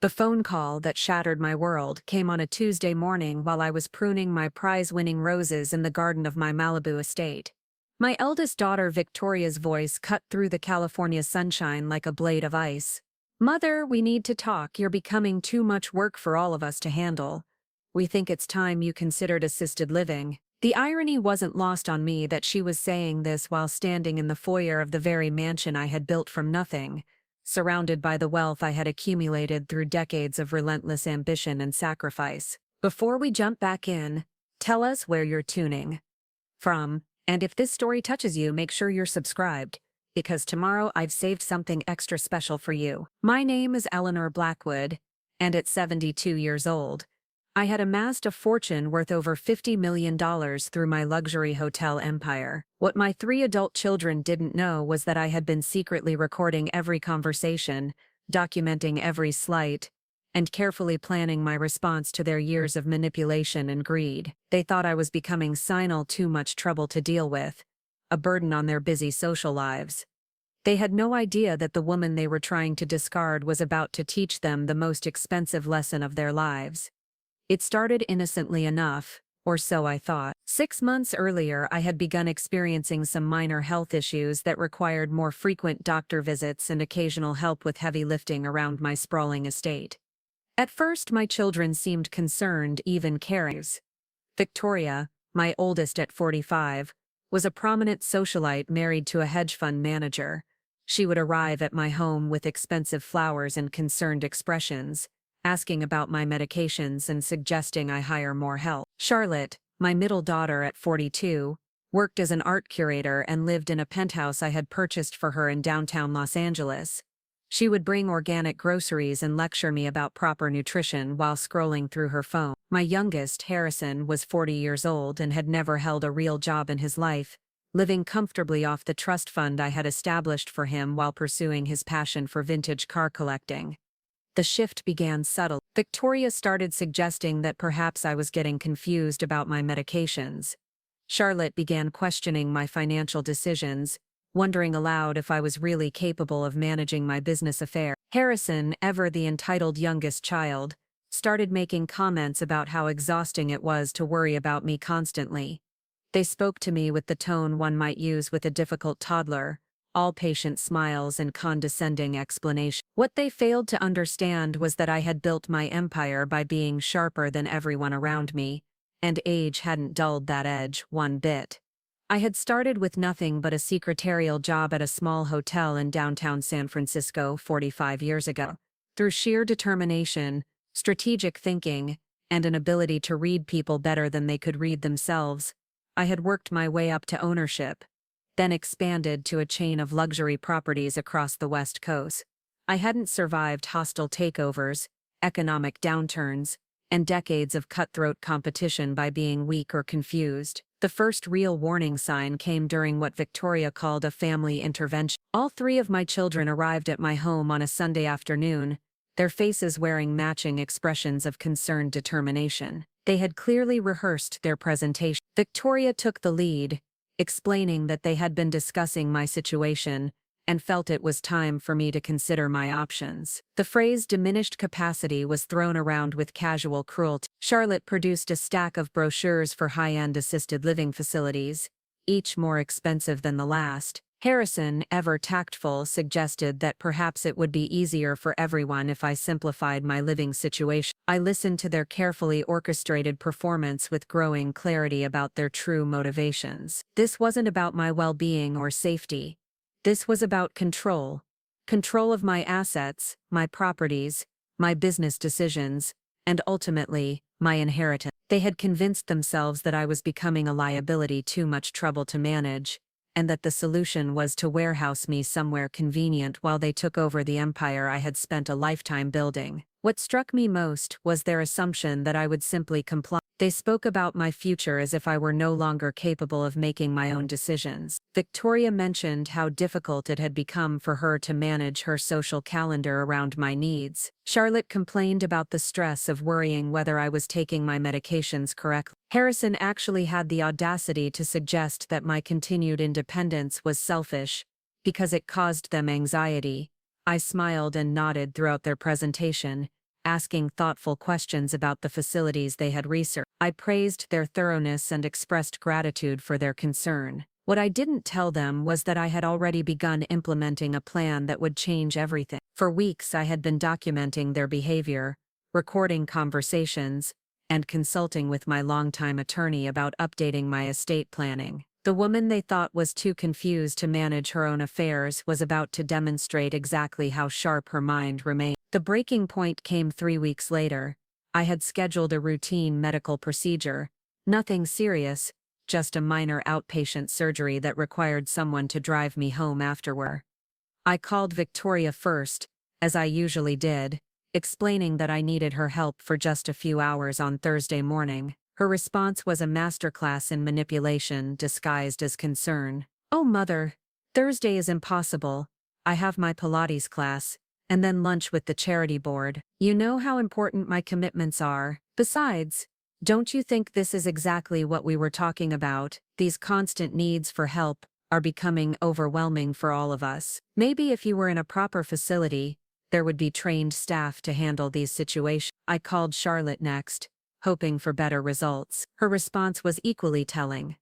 The phone call that shattered my world came on a Tuesday morning while I was pruning my prize-winning roses in the garden of my Malibu estate. My eldest daughter Victoria's voice cut through the California sunshine like a blade of ice. "Mother, we need to talk. You're becoming too much work for all of us to handle. We think it's time you considered assisted living." The irony wasn't lost on me that she was saying this while standing in the foyer of the very mansion I had built from nothing, surrounded by the wealth I had accumulated through decades of relentless ambition and sacrifice. Before we jump back in, tell us where you're tuning from, and if this story touches you, make sure you're subscribed, because tomorrow I've saved something extra special for you. My name is Eleanor Blackwood, and at 72 years old, I had amassed a fortune worth over $50 million through my luxury hotel empire. What my 3 adult children didn't know was that I had been secretly recording every conversation, documenting every slight, and carefully planning my response to their years of manipulation and greed. They thought I was becoming senile, too much trouble to deal with, a burden on their busy social lives. They had no idea that the woman they were trying to discard was about to teach them the most expensive lesson of their lives. It started innocently enough, or so I thought. 6 months earlier, I had begun experiencing some minor health issues that required more frequent doctor visits and occasional help with heavy lifting around my sprawling estate. At first, my children seemed concerned, even caring. Victoria, my oldest at 45, was a prominent socialite married to a hedge fund manager. She would arrive at my home with expensive flowers and concerned expressions, asking about my medications and suggesting I hire more help. Charlotte, my middle daughter at 42, worked as an art curator and lived in a penthouse I had purchased for her in downtown Los Angeles. She would bring organic groceries and lecture me about proper nutrition while scrolling through her phone. My youngest, Harrison, was 40 years old and had never held a real job in his life, living comfortably off the trust fund I had established for him while pursuing his passion for vintage car collecting. The shift began subtle. Victoria started suggesting that perhaps I was getting confused about my medications. Charlotte began questioning my financial decisions, wondering aloud if I was really capable of managing my business affairs. Harrison, ever the entitled youngest child, started making comments about how exhausting it was to worry about me constantly. They spoke to me with the tone one might use with a difficult toddler, all patient smiles and condescending explanation. What they failed to understand was that I had built my empire by being sharper than everyone around me, and age hadn't dulled that edge one bit. I had started with nothing but a secretarial job at a small hotel in downtown San Francisco 45 years ago. Through sheer determination, strategic thinking, and an ability to read people better than they could read themselves, I had worked my way up to ownership, then expanded to a chain of luxury properties across the West Coast. I hadn't survived hostile takeovers, economic downturns, and decades of cutthroat competition by being weak or confused. The first real warning sign came during what Victoria called a family intervention. All 3 of my children arrived at my home on a Sunday afternoon, their faces wearing matching expressions of concerned determination. They had clearly rehearsed their presentation. Victoria took the lead, explaining that they had been discussing my situation and felt it was time for me to consider my options. The phrase diminished capacity was thrown around with casual cruelty. Charlotte produced a stack of brochures for high-end assisted living facilities, each more expensive than the last. Harrison, ever tactful, suggested that perhaps it would be easier for everyone if I simplified my living situation. I listened to their carefully orchestrated performance with growing clarity about their true motivations. This wasn't about my well-being or safety. This was about control. Control of my assets, my properties, my business decisions, and ultimately, my inheritance. They had convinced themselves that I was becoming a liability, too much trouble to manage, and that the solution was to warehouse me somewhere convenient while they took over the empire I had spent a lifetime building. What struck me most was their assumption that I would simply comply. They spoke about my future as if I were no longer capable of making my own decisions. Victoria mentioned how difficult it had become for her to manage her social calendar around my needs. Charlotte complained about the stress of worrying whether I was taking my medications correctly. Harrison actually had the audacity to suggest that my continued independence was selfish because it caused them anxiety. I smiled and nodded throughout their presentation, asking thoughtful questions about the facilities they had researched. I praised their thoroughness and expressed gratitude for their concern. What I didn't tell them was that I had already begun implementing a plan that would change everything. For weeks I had been documenting their behavior, recording conversations, and consulting with my longtime attorney about updating my estate planning. The woman they thought was too confused to manage her own affairs was about to demonstrate exactly how sharp her mind remained. The breaking point came 3 weeks later. I had scheduled a routine medical procedure. Nothing serious, just a minor outpatient surgery that required someone to drive me home afterward. I called Victoria first, as I usually did, explaining that I needed her help for just a few hours on Thursday morning. Her response was a masterclass in manipulation disguised as concern. "Oh, Mother, Thursday is impossible. I have my Pilates class, and then lunch with the charity board. You know how important my commitments are. Besides, don't you think this is exactly what we were talking about? These constant needs for help are becoming overwhelming for all of us. Maybe if you were in a proper facility, there would be trained staff to handle these situations." I called Charlotte next, hoping for better results. Her response was equally telling.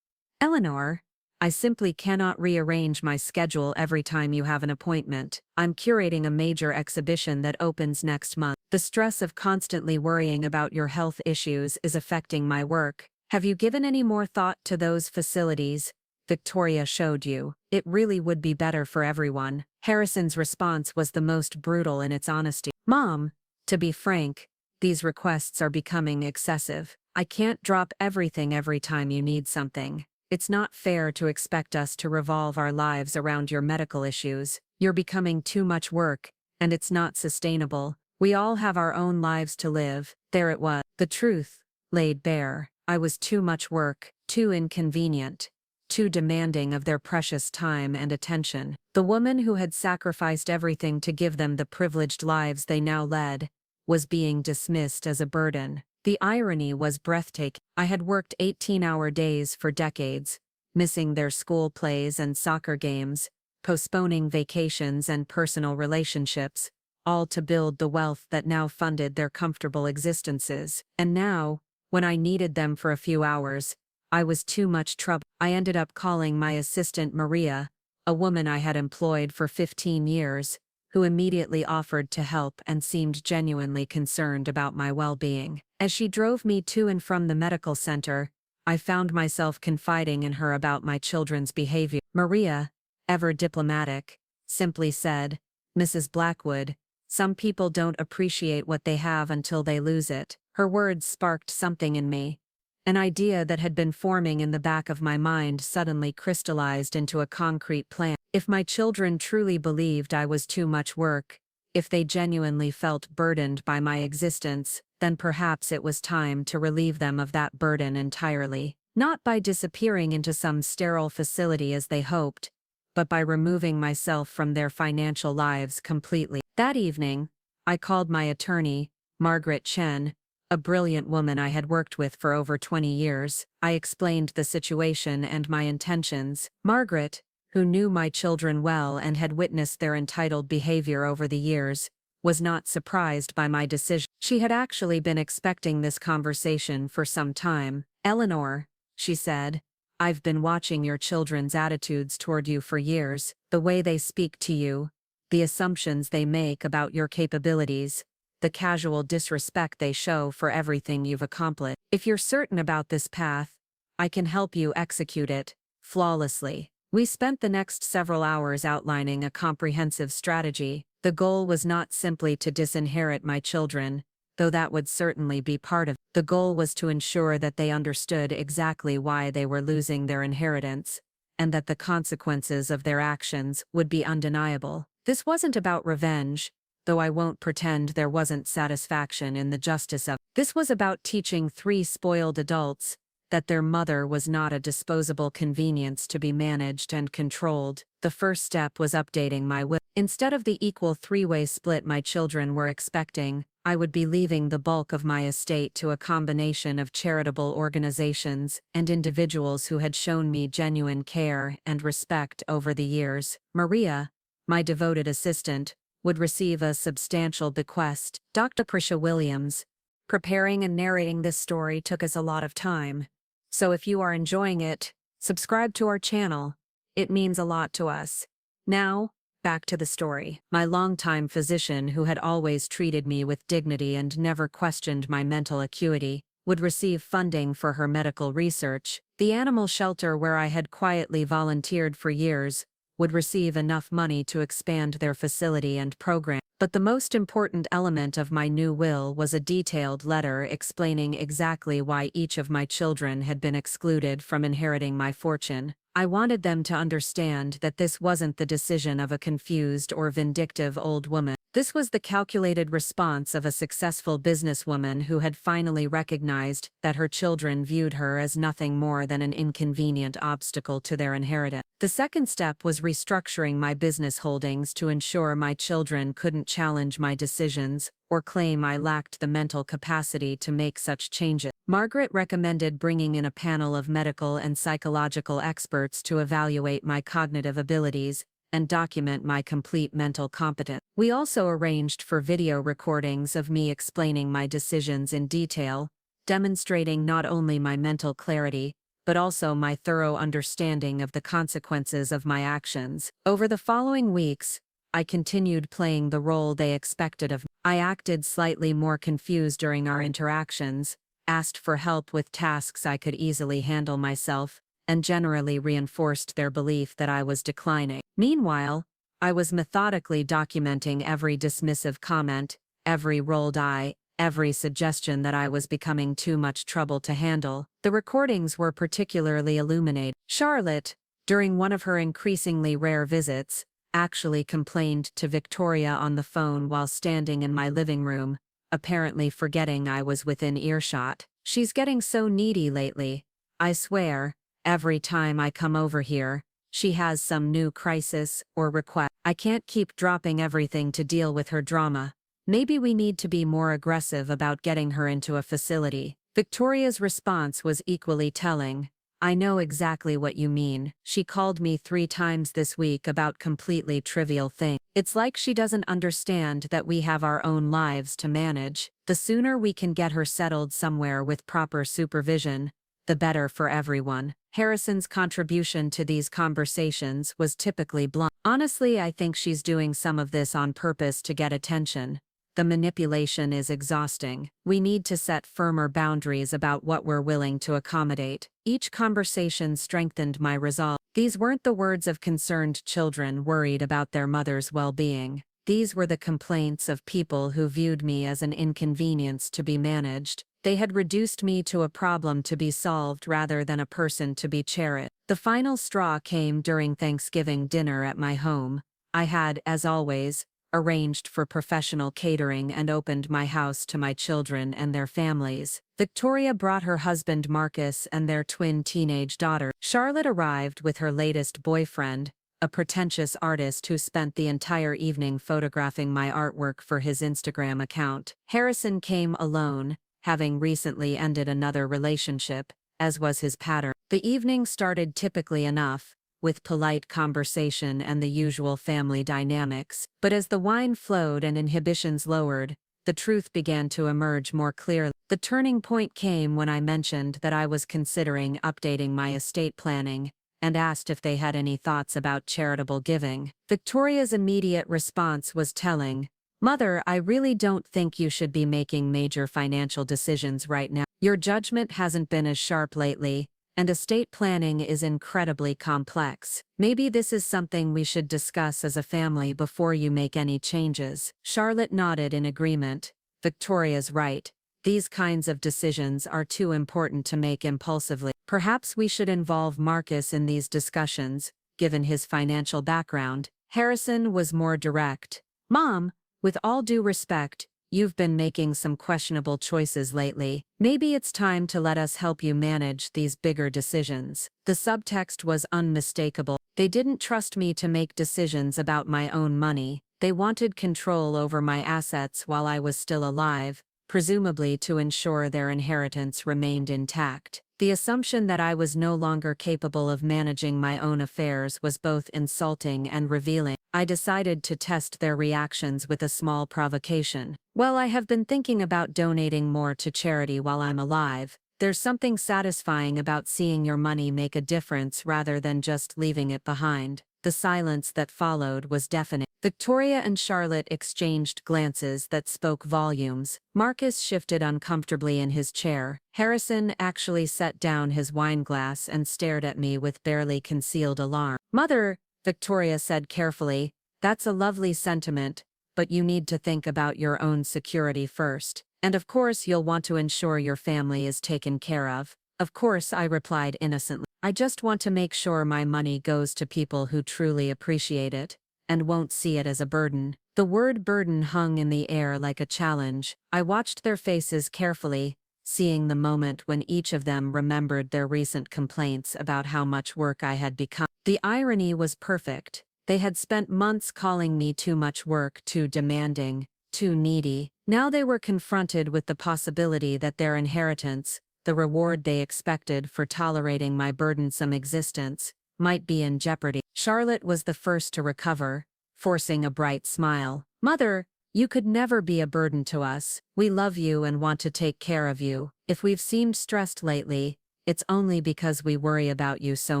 "Eleanor, I simply cannot rearrange my schedule every time you have an appointment. I'm curating a major exhibition that opens next month. The stress of constantly worrying about your health issues is affecting my work. Have you given any more thought to those facilities Victoria showed you? It really would be better for everyone." Harrison's response was the most brutal in its honesty. "Mom, to be frank, these requests are becoming excessive. I can't drop everything every time you need something. It's not fair to expect us to revolve our lives around your medical issues. You're becoming too much work, and it's not sustainable. We all have our own lives to live." There it was. The truth laid bare. I was too much work, too inconvenient, too demanding of their precious time and attention. The woman who had sacrificed everything to give them the privileged lives they now led was being dismissed as a burden. The irony was breathtaking. I had worked 18-hour days for decades, missing their school plays and soccer games, postponing vacations and personal relationships, all to build the wealth that now funded their comfortable existences. And now, when I needed them for a few hours, I was too much trouble. I ended up calling my assistant Maria, a woman I had employed for 15 years, who immediately offered to help and seemed genuinely concerned about my well-being. As she drove me to and from the medical center, I found myself confiding in her about my children's behavior. Maria, ever diplomatic, simply said, "Mrs. Blackwood, some people don't appreciate what they have until they lose it." Her words sparked something in me. An idea that had been forming in the back of my mind suddenly crystallized into a concrete plan. If my children truly believed I was too much work, if they genuinely felt burdened by my existence, then perhaps it was time to relieve them of that burden entirely. Not by disappearing into some sterile facility as they hoped, but by removing myself from their financial lives completely. That evening, I called my attorney, Margaret Chen, a brilliant woman I had worked with for over 20 years. I explained the situation and my intentions. Margaret, who knew my children well and had witnessed their entitled behavior over the years, was not surprised by my decision. She had actually been expecting this conversation for some time. "Eleanor," she said, "I've been watching your children's attitudes toward you for years, the way they speak to you, the assumptions they make about your capabilities, the casual disrespect they show for everything you've accomplished. If you're certain about this path, I can help you execute it flawlessly." We spent the next several hours outlining a comprehensive strategy. The goal was not simply to disinherit my children, though that would certainly be part of it. The goal was to ensure that they understood exactly why they were losing their inheritance, and that the consequences of their actions would be undeniable. This wasn't about revenge, though I won't pretend there wasn't satisfaction in the justice of it. This was about teaching 3 spoiled adults that their mother was not a disposable convenience to be managed and controlled. The first step was updating my will. Instead of the equal 3-way split my children were expecting, I would be leaving the bulk of my estate to a combination of charitable organizations and individuals who had shown me genuine care and respect over the years. Maria, my devoted assistant, would receive a substantial bequest. Dr. Prisha Williams. Preparing and narrating this story took us a lot of time. So if you are enjoying it, subscribe to our channel. It means a lot to us. Now, back to the story. My longtime physician, who had always treated me with dignity and never questioned my mental acuity, would receive funding for her medical research. The animal shelter where I had quietly volunteered for years would receive enough money to expand their facility and program. But the most important element of my new will was a detailed letter explaining exactly why each of my children had been excluded from inheriting my fortune. I wanted them to understand that this wasn't the decision of a confused or vindictive old woman. This was the calculated response of a successful businesswoman who had finally recognized that her children viewed her as nothing more than an inconvenient obstacle to their inheritance. The second step was restructuring my business holdings to ensure my children couldn't challenge my decisions or claim I lacked the mental capacity to make such changes. Margaret recommended bringing in a panel of medical and psychological experts to evaluate my cognitive abilities and document my complete mental competence. We also arranged for video recordings of me explaining my decisions in detail, demonstrating not only my mental clarity, but also my thorough understanding of the consequences of my actions. Over the following weeks, I continued playing the role they expected of me. I acted slightly more confused during our interactions, asked for help with tasks I could easily handle myself, and generally reinforced their belief that I was declining. Meanwhile, I was methodically documenting every dismissive comment, every rolled eye, every suggestion that I was becoming too much trouble to handle. The recordings were particularly illuminating. Charlotte, during one of her increasingly rare visits, actually complained to Victoria on the phone while standing in my living room, apparently forgetting I was within earshot. "She's getting so needy lately. I swear, every time I come over here, she has some new crisis or request. I can't keep dropping everything to deal with her drama. Maybe we need to be more aggressive about getting her into a facility." Victoria's response was equally telling. "I know exactly what you mean. She called me 3 times this week about completely trivial things. It's like she doesn't understand that we have our own lives to manage. The sooner we can get her settled somewhere with proper supervision, the better for everyone." Harrison's contribution to these conversations was typically blunt. "Honestly, I think she's doing some of this on purpose to get attention. The manipulation is exhausting. We need to set firmer boundaries about what we're willing to accommodate." Each conversation strengthened my resolve. These weren't the words of concerned children worried about their mother's well-being. These were the complaints of people who viewed me as an inconvenience to be managed. They had reduced me to a problem to be solved rather than a person to be cherished. The final straw came during Thanksgiving dinner at my home. I had, as always, arranged for professional catering and opened my house to my children and their families. Victoria brought her husband Marcus and their twin teenage daughter. Charlotte arrived with her latest boyfriend, a pretentious artist who spent the entire evening photographing my artwork for his Instagram account. Harrison came alone, having recently ended another relationship, as was his pattern. The evening started typically enough, with polite conversation and the usual family dynamics. But as the wine flowed and inhibitions lowered, the truth began to emerge more clearly. The turning point came when I mentioned that I was considering updating my estate planning, and asked if they had any thoughts about charitable giving. Victoria's immediate response was telling. "Mother, I really don't think you should be making major financial decisions right now. Your judgment hasn't been as sharp lately, and estate planning is incredibly complex. Maybe this is something we should discuss as a family before you make any changes." Charlotte nodded in agreement. Victoria's right. These kinds of decisions are too important to make impulsively. Perhaps we should involve Marcus in these discussions, given his financial background. Harrison was more direct. "Mom, with all due respect, you've been making some questionable choices lately. Maybe it's time to let us help you manage these bigger decisions." The subtext was unmistakable. They didn't trust me to make decisions about my own money. They wanted control over my assets while I was still alive, presumably to ensure their inheritance remained intact. The assumption that I was no longer capable of managing my own affairs was both insulting and revealing. I decided to test their reactions with a small provocation. "Well, I have been thinking about donating more to charity while I'm alive. There's something satisfying about seeing your money make a difference rather than just leaving it behind." The silence that followed was deafening. Victoria and Charlotte exchanged glances that spoke volumes. Marcus shifted uncomfortably in his chair. Harrison actually set down his wineglass and stared at me with barely concealed alarm. "Mother," Victoria said carefully, "that's a lovely sentiment, but you need to think about your own security first. And of course you'll want to ensure your family is taken care of." "Of course," I replied innocently. "I just want to make sure my money goes to people who truly appreciate it and won't see it as a burden." The word burden hung in the air like a challenge. I watched their faces carefully, seeing the moment when each of them remembered their recent complaints about how much work I had become. The irony was perfect. They had spent months calling me too much work, too demanding, too needy. Now they were confronted with the possibility that their inheritance, the reward they expected for tolerating my burdensome existence, might be in jeopardy. Charlotte was the first to recover, forcing a bright smile. "Mother, you could never be a burden to us. We love you and want to take care of you. If we've seemed stressed lately, it's only because we worry about you so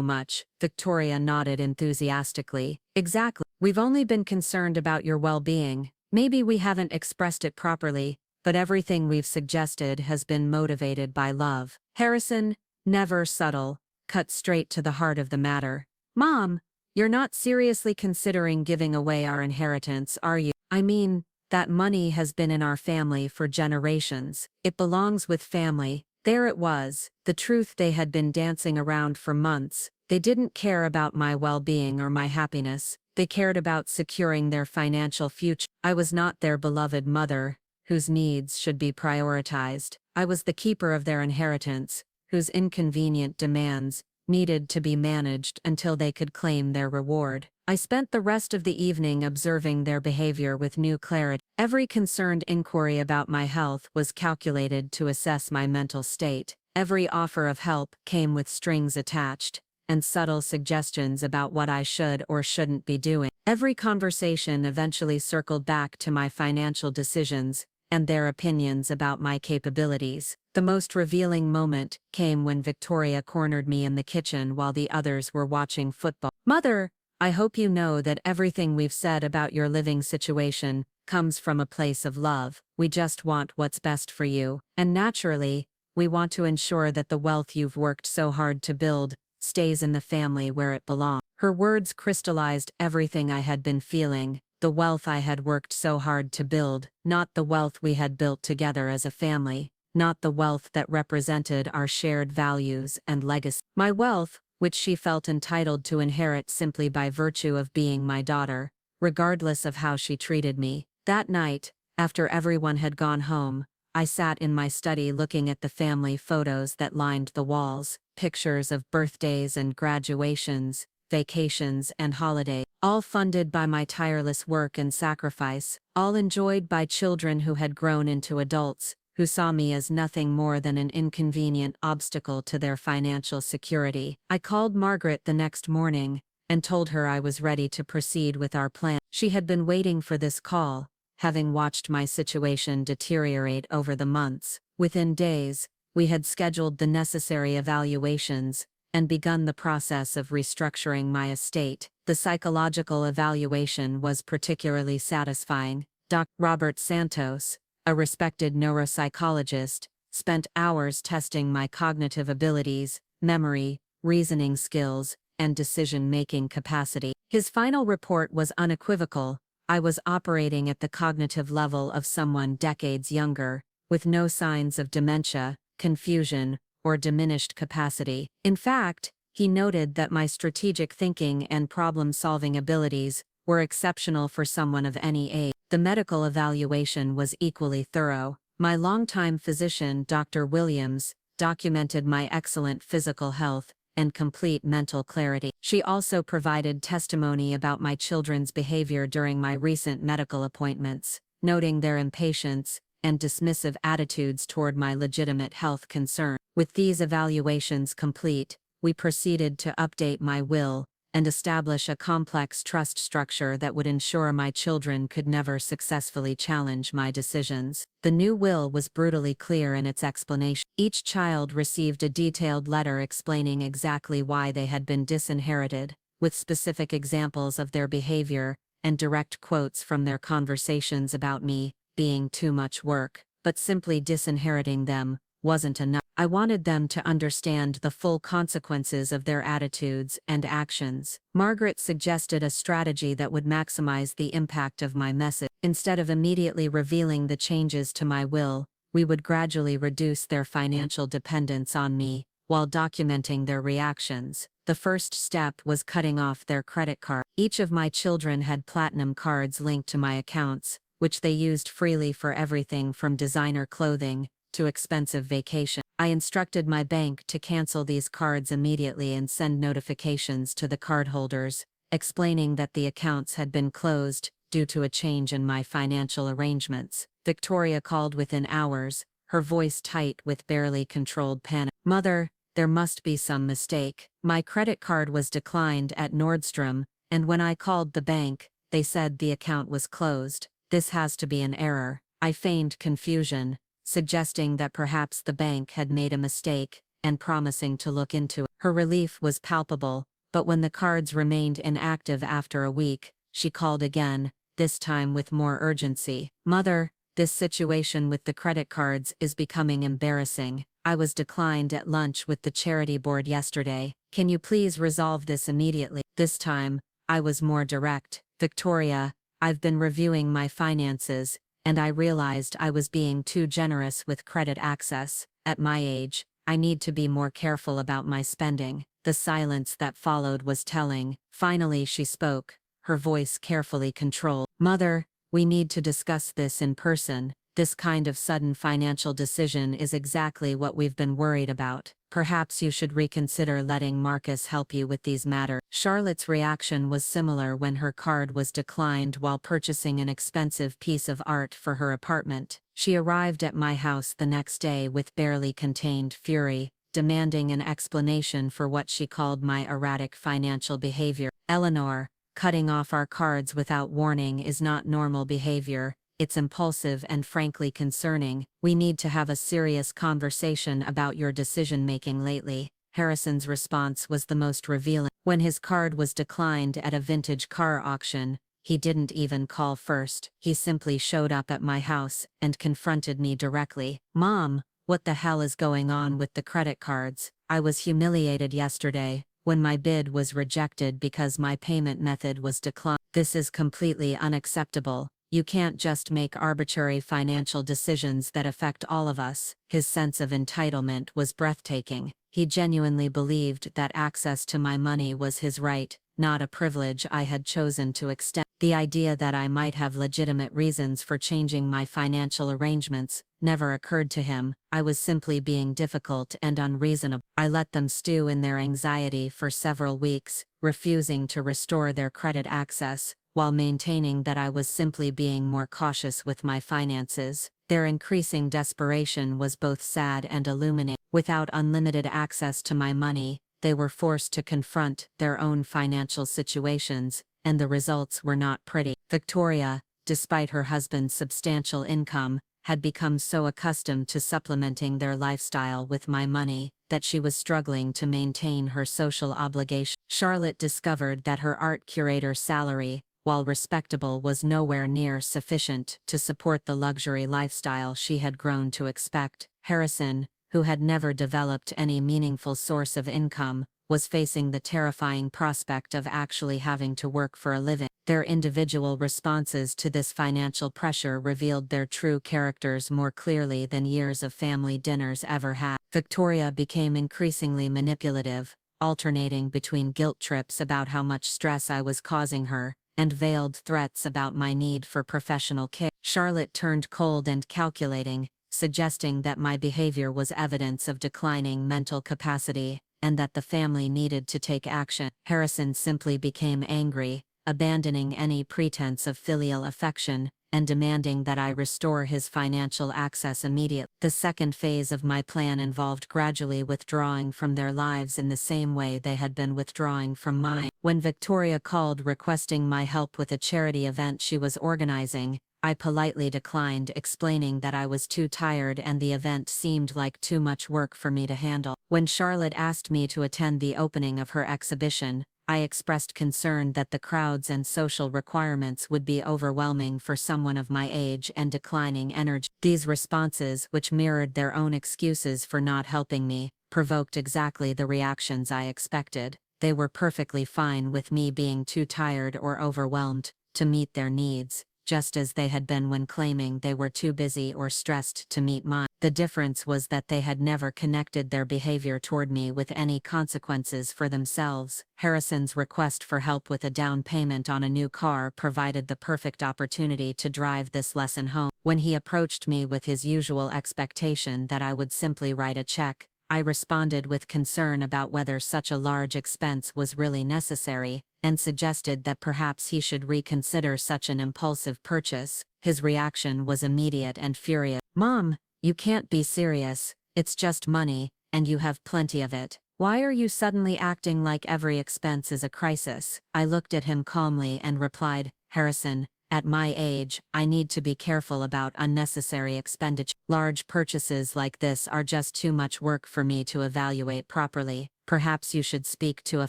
much." Victoria nodded enthusiastically. "Exactly. We've only been concerned about your well-being. Maybe we haven't expressed it properly, but everything we've suggested has been motivated by love." Harrison, never subtle, cut straight to the heart of the matter. "Mom, you're not seriously considering giving away our inheritance, are you? I mean, that money has been in our family for generations. It belongs with family." There it was, the truth they had been dancing around for months. They didn't care about my well-being or my happiness. They cared about securing their financial future. I was not their beloved mother, whose needs should be prioritized. I was the keeper of their inheritance, whose inconvenient demands needed to be managed until they could claim their reward. I spent the rest of the evening observing their behavior with new clarity. Every concerned inquiry about my health was calculated to assess my mental state. Every offer of help came with strings attached, and subtle suggestions about what I should or shouldn't be doing. Every conversation eventually circled back to my financial decisions and their opinions about my capabilities. The most revealing moment came when Victoria cornered me in the kitchen while the others were watching football. "Mother, I hope you know that everything we've said about your living situation comes from a place of love. We just want what's best for you. And naturally, we want to ensure that the wealth you've worked so hard to build stays in the family where it belongs." Her words crystallized everything I had been feeling. The wealth I had worked so hard to build, not the wealth we had built together as a family, not the wealth that represented our shared values and legacy. My wealth, which she felt entitled to inherit simply by virtue of being my daughter, regardless of how she treated me. That night, after everyone had gone home, I sat in my study looking at the family photos that lined the walls, pictures of birthdays and graduations, vacations and holidays, all funded by my tireless work and sacrifice, all enjoyed by children who had grown into adults, who saw me as nothing more than an inconvenient obstacle to their financial security. I called Margaret the next morning and told her I was ready to proceed with our plan. She had been waiting for this call, having watched my situation deteriorate over the months. Within days, we had scheduled the necessary evaluations and begun the process of restructuring my estate. The psychological evaluation was particularly satisfying. Dr. Robert Santos, a respected neuropsychologist, spent hours testing my cognitive abilities, memory, reasoning skills, and decision-making capacity. His final report was unequivocal. I was operating at the cognitive level of someone decades younger, with no signs of dementia, confusion, or diminished capacity. In fact, he noted that my strategic thinking and problem-solving abilities were exceptional for someone of any age. The medical evaluation was equally thorough. My longtime physician, Dr. Williams, documented my excellent physical health and complete mental clarity. She also provided testimony about my children's behavior during my recent medical appointments, noting their impatience and dismissive attitudes toward my legitimate health concern. With these evaluations complete, we proceeded to update my will and establish a complex trust structure that would ensure my children could never successfully challenge my decisions. The new will was brutally clear in its explanation. Each child received a detailed letter explaining exactly why they had been disinherited, with specific examples of their behavior and direct quotes from their conversations about me being too much work. But simply disinheriting them wasn't enough. I wanted them to understand the full consequences of their attitudes and actions. Margaret suggested a strategy that would maximize the impact of my message. Instead of immediately revealing the changes to my will, we would gradually reduce their financial dependence on me, while documenting their reactions. The first step was cutting off their credit card. Each of my children had platinum cards linked to my accounts, which they used freely for everything from designer clothing to expensive vacations. I instructed my bank to cancel these cards immediately and send notifications to the cardholders, explaining that the accounts had been closed due to a change in my financial arrangements. Victoria called within hours, her voice tight with barely controlled panic. "Mother, there must be some mistake. My credit card was declined at Nordstrom, and when I called the bank, they said the account was closed. This has to be an error." I feigned confusion, suggesting that perhaps the bank had made a mistake, and promising to look into it. Her relief was palpable, but when the cards remained inactive after a week, she called again, this time with more urgency. "Mother, this situation with the credit cards is becoming embarrassing. I was declined at lunch with the charity board yesterday. Can you please resolve this immediately?" This time, I was more direct. "Victoria, I've been reviewing my finances, and I realized I was being too generous with credit access. At my age, I need to be more careful about my spending." The silence that followed was telling. Finally she spoke, her voice carefully controlled. "Mother, we need to discuss this in person. This kind of sudden financial decision is exactly what we've been worried about. Perhaps you should reconsider letting Marcus help you with these matters." Charlotte's reaction was similar when her card was declined while purchasing an expensive piece of art for her apartment. She arrived at my house the next day with barely contained fury, demanding an explanation for what she called my erratic financial behavior. "Eleanor, cutting off our cards without warning is not normal behavior. It's impulsive and frankly concerning. We need to have a serious conversation about your decision-making lately." Harrison's response was the most revealing. When his card was declined at a vintage car auction, he didn't even call first. He simply showed up at my house and confronted me directly. "Mom, what the hell is going on with the credit cards? I was humiliated yesterday when my bid was rejected because my payment method was declined. This is completely unacceptable. You can't just make arbitrary financial decisions that affect all of us." His sense of entitlement was breathtaking. He genuinely believed that access to my money was his right, not a privilege I had chosen to extend. The idea that I might have legitimate reasons for changing my financial arrangements never occurred to him. I was simply being difficult and unreasonable. I let them stew in their anxiety for several weeks, refusing to restore their credit access, while maintaining that I was simply being more cautious with my finances. Their increasing desperation was both sad and illuminating. Without unlimited access to my money, they were forced to confront their own financial situations, and the results were not pretty. Victoria, despite her husband's substantial income, had become so accustomed to supplementing their lifestyle with my money that she was struggling to maintain her social obligation. Charlotte discovered that her art curator's salary, while respectable, was nowhere near sufficient to support the luxury lifestyle she had grown to expect. Harrison, who had never developed any meaningful source of income, was facing the terrifying prospect of actually having to work for a living. Their individual responses to this financial pressure revealed their true characters more clearly than years of family dinners ever had. Victoria became increasingly manipulative, alternating between guilt trips about how much stress I was causing her, and veiled threats about my need for professional care. Charlotte turned cold and calculating, suggesting that my behavior was evidence of declining mental capacity, and that the family needed to take action. Harrison simply became angry, abandoning any pretense of filial affection, and demanding that I restore his financial access immediately. The second phase of my plan involved gradually withdrawing from their lives in the same way they had been withdrawing from mine. When Victoria called requesting my help with a charity event she was organizing, I politely declined, explaining that I was too tired and the event seemed like too much work for me to handle. When Charlotte asked me to attend the opening of her exhibition, I expressed concern that the crowds and social requirements would be overwhelming for someone of my age and declining energy. These responses, which mirrored their own excuses for not helping me, provoked exactly the reactions I expected. They were perfectly fine with me being too tired or overwhelmed to meet their needs, just as they had been when claiming they were too busy or stressed to meet mine. The difference was that they had never connected their behavior toward me with any consequences for themselves. Harrison's request for help with a down payment on a new car provided the perfect opportunity to drive this lesson home. When he approached me with his usual expectation that I would simply write a check, I responded with concern about whether such a large expense was really necessary, and suggested that perhaps he should reconsider such an impulsive purchase. His reaction was immediate and furious. "Mom, you can't be serious, it's just money, and you have plenty of it. Why are you suddenly acting like every expense is a crisis?" I looked at him calmly and replied, "Harrison, at my age, I need to be careful about unnecessary expenditure. Large purchases like this are just too much work for me to evaluate properly. Perhaps you should speak to a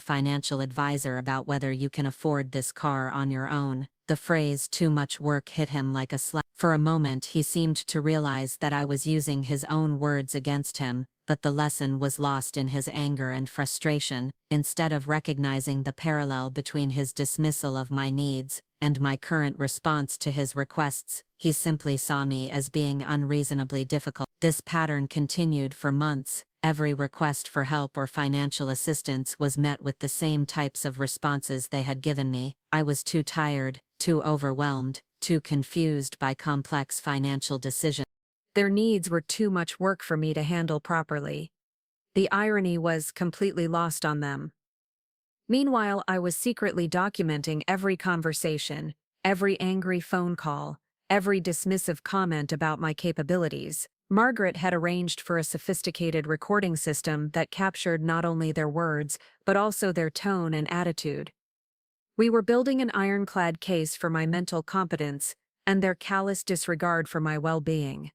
financial advisor about whether you can afford this car on your own." The phrase "too much work" hit him like a slap. For a moment he seemed to realize that I was using his own words against him, but the lesson was lost in his anger and frustration. Instead of recognizing the parallel between his dismissal of my needs and my current response to his requests, he simply saw me as being unreasonably difficult. This pattern continued for months. Every request for help or financial assistance was met with the same types of responses they had given me. I was too tired, too overwhelmed, too confused by complex financial decisions. Their needs were too much work for me to handle properly. The irony was completely lost on them. Meanwhile, I was secretly documenting every conversation, every angry phone call, every dismissive comment about my capabilities. Margaret had arranged for a sophisticated recording system that captured not only their words, but also their tone and attitude. We were building an ironclad case for my mental competence and their callous disregard for my well-being.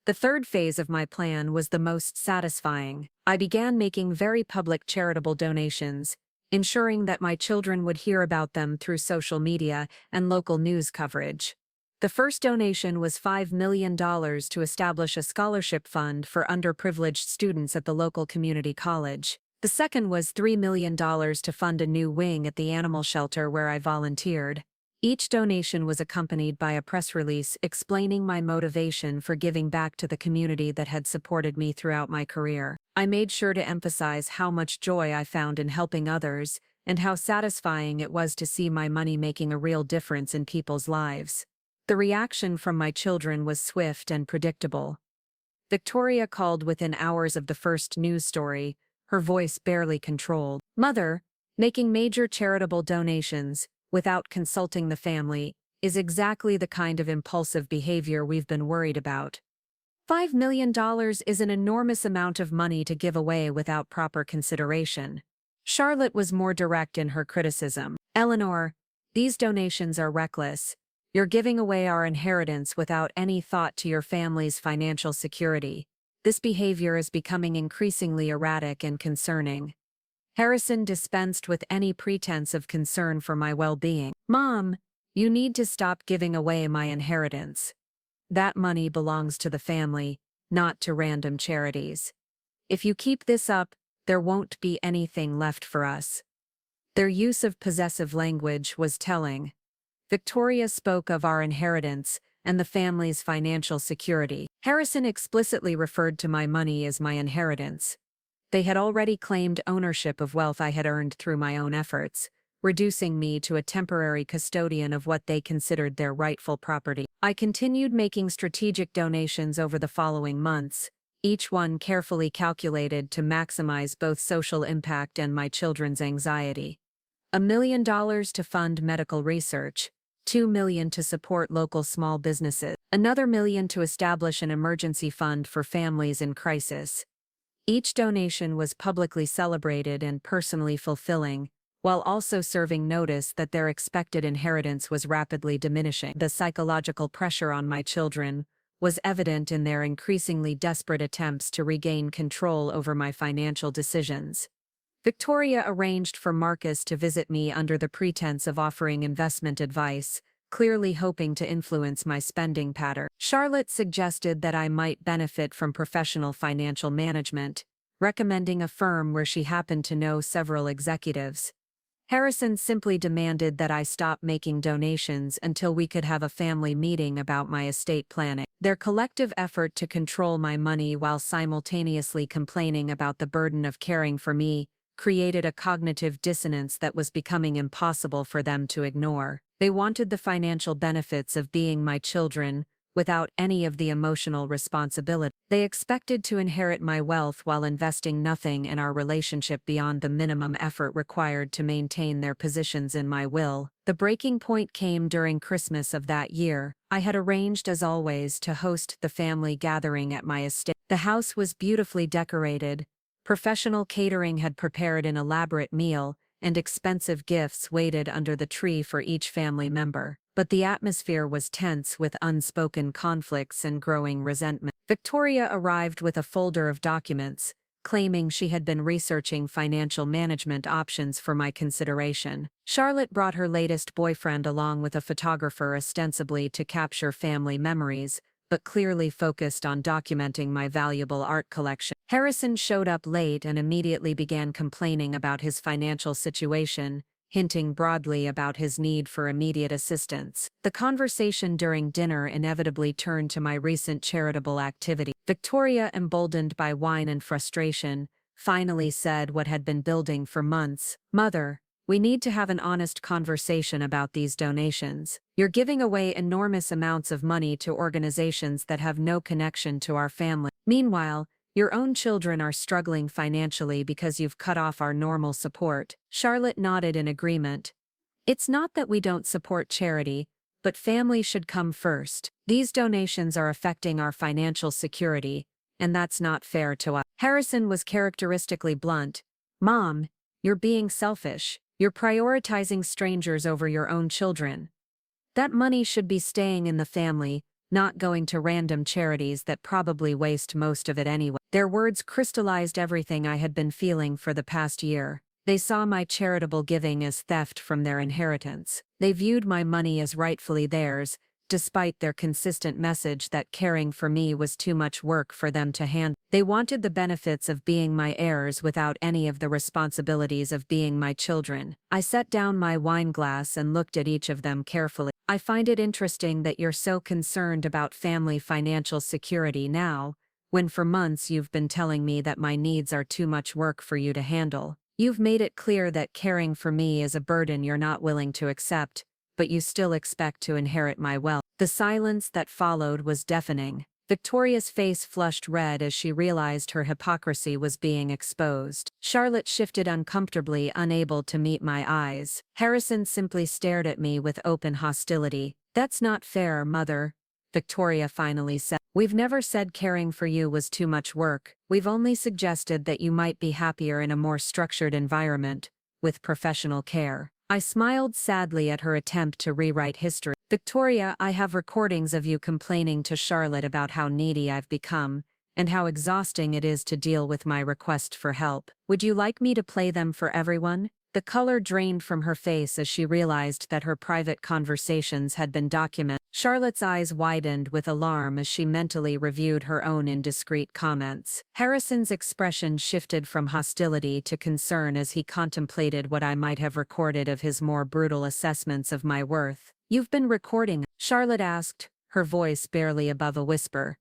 The third phase of my plan was the most satisfying. I began making very public charitable donations, ensuring that my children would hear about them through social media and local news coverage. The first donation was $5 million to establish a scholarship fund for underprivileged students at the local community college. The second was $3 million to fund a new wing at the animal shelter where I volunteered. Each donation was accompanied by a press release explaining my motivation for giving back to the community that had supported me throughout my career. I made sure to emphasize how much joy I found in helping others, and how satisfying it was to see my money making a real difference in people's lives. The reaction from my children was swift and predictable. Victoria called within hours of the first news story, her voice barely controlled. "Mother, making major charitable donations without consulting the family is exactly the kind of impulsive behavior we've been worried about. $5 million is an enormous amount of money to give away without proper consideration." Charlotte was more direct in her criticism. "Eleanor, these donations are reckless. You're giving away our inheritance without any thought to your family's financial security. This behavior is becoming increasingly erratic and concerning." Harrison dispensed with any pretense of concern for my well-being. "Mom, you need to stop giving away my inheritance. That money belongs to the family, not to random charities. If you keep this up, there won't be anything left for us." Their use of possessive language was telling. Victoria spoke of our inheritance and the family's financial security. Harrison explicitly referred to my money as my inheritance. They had already claimed ownership of wealth I had earned through my own efforts, reducing me to a temporary custodian of what they considered their rightful property. I continued making strategic donations over the following months, each one carefully calculated to maximize both social impact and my children's anxiety. $1 million to fund medical research, $2 million to support local small businesses, another $1 million to establish an emergency fund for families in crisis. Each donation was publicly celebrated and personally fulfilling, while also serving notice that their expected inheritance was rapidly diminishing. The psychological pressure on my children was evident in their increasingly desperate attempts to regain control over my financial decisions. Victoria arranged for Marcus to visit me under the pretense of offering investment advice, clearly hoping to influence my spending pattern. Charlotte suggested that I might benefit from professional financial management, recommending a firm where she happened to know several executives. Harrison simply demanded that I stop making donations until we could have a family meeting about my estate planning. Their collective effort to control my money while simultaneously complaining about the burden of caring for me created a cognitive dissonance that was becoming impossible for them to ignore. They wanted the financial benefits of being my children, without any of the emotional responsibility. They expected to inherit my wealth while investing nothing in our relationship beyond the minimum effort required to maintain their positions in my will. The breaking point came during Christmas of that year. I had arranged, as always, to host the family gathering at my estate. The house was beautifully decorated. Professional catering had prepared an elaborate meal, and expensive gifts waited under the tree for each family member. But the atmosphere was tense with unspoken conflicts and growing resentment. Victoria arrived with a folder of documents, claiming she had been researching financial management options for my consideration. Charlotte brought her latest boyfriend along with a photographer ostensibly to capture family memories, but clearly focused on documenting my valuable art collection. Harrison showed up late and immediately began complaining about his financial situation, hinting broadly about his need for immediate assistance. The conversation during dinner inevitably turned to my recent charitable activity. Victoria, emboldened by wine and frustration, finally said what had been building for months. "Mother, we need to have an honest conversation about these donations. You're giving away enormous amounts of money to organizations that have no connection to our family. Meanwhile, your own children are struggling financially because you've cut off our normal support." Charlotte nodded in agreement. "It's not that we don't support charity, but family should come first. These donations are affecting our financial security, and that's not fair to us." Harrison was characteristically blunt. "Mom, you're being selfish. You're prioritizing strangers over your own children. That money should be staying in the family, not going to random charities that probably waste most of it anyway." Their words crystallized everything I had been feeling for the past year. They saw my charitable giving as theft from their inheritance. They viewed my money as rightfully theirs, despite their consistent message that caring for me was too much work for them to handle. They wanted the benefits of being my heirs without any of the responsibilities of being my children. I set down my wine glass and looked at each of them carefully. "I find it interesting that you're so concerned about family financial security now, when for months you've been telling me that my needs are too much work for you to handle. You've made it clear that caring for me is a burden you're not willing to accept, but you still expect to inherit my wealth." The silence that followed was deafening. Victoria's face flushed red as she realized her hypocrisy was being exposed. Charlotte shifted uncomfortably, unable to meet my eyes. Harrison simply stared at me with open hostility. "That's not fair, Mother," Victoria finally said. "We've never said caring for you was too much work. We've only suggested that you might be happier in a more structured environment, with professional care." I smiled sadly at her attempt to rewrite history. "Victoria, I have recordings of you complaining to Charlotte about how needy I've become, and how exhausting it is to deal with my request for help. Would you like me to play them for everyone?" The color drained from her face as she realized that her private conversations had been documented. Charlotte's eyes widened with alarm as she mentally reviewed her own indiscreet comments. Harrison's expression shifted from hostility to concern as he contemplated what I might have recorded of his more brutal assessments of my worth. "You've been recording?" Charlotte asked, her voice barely above a whisper.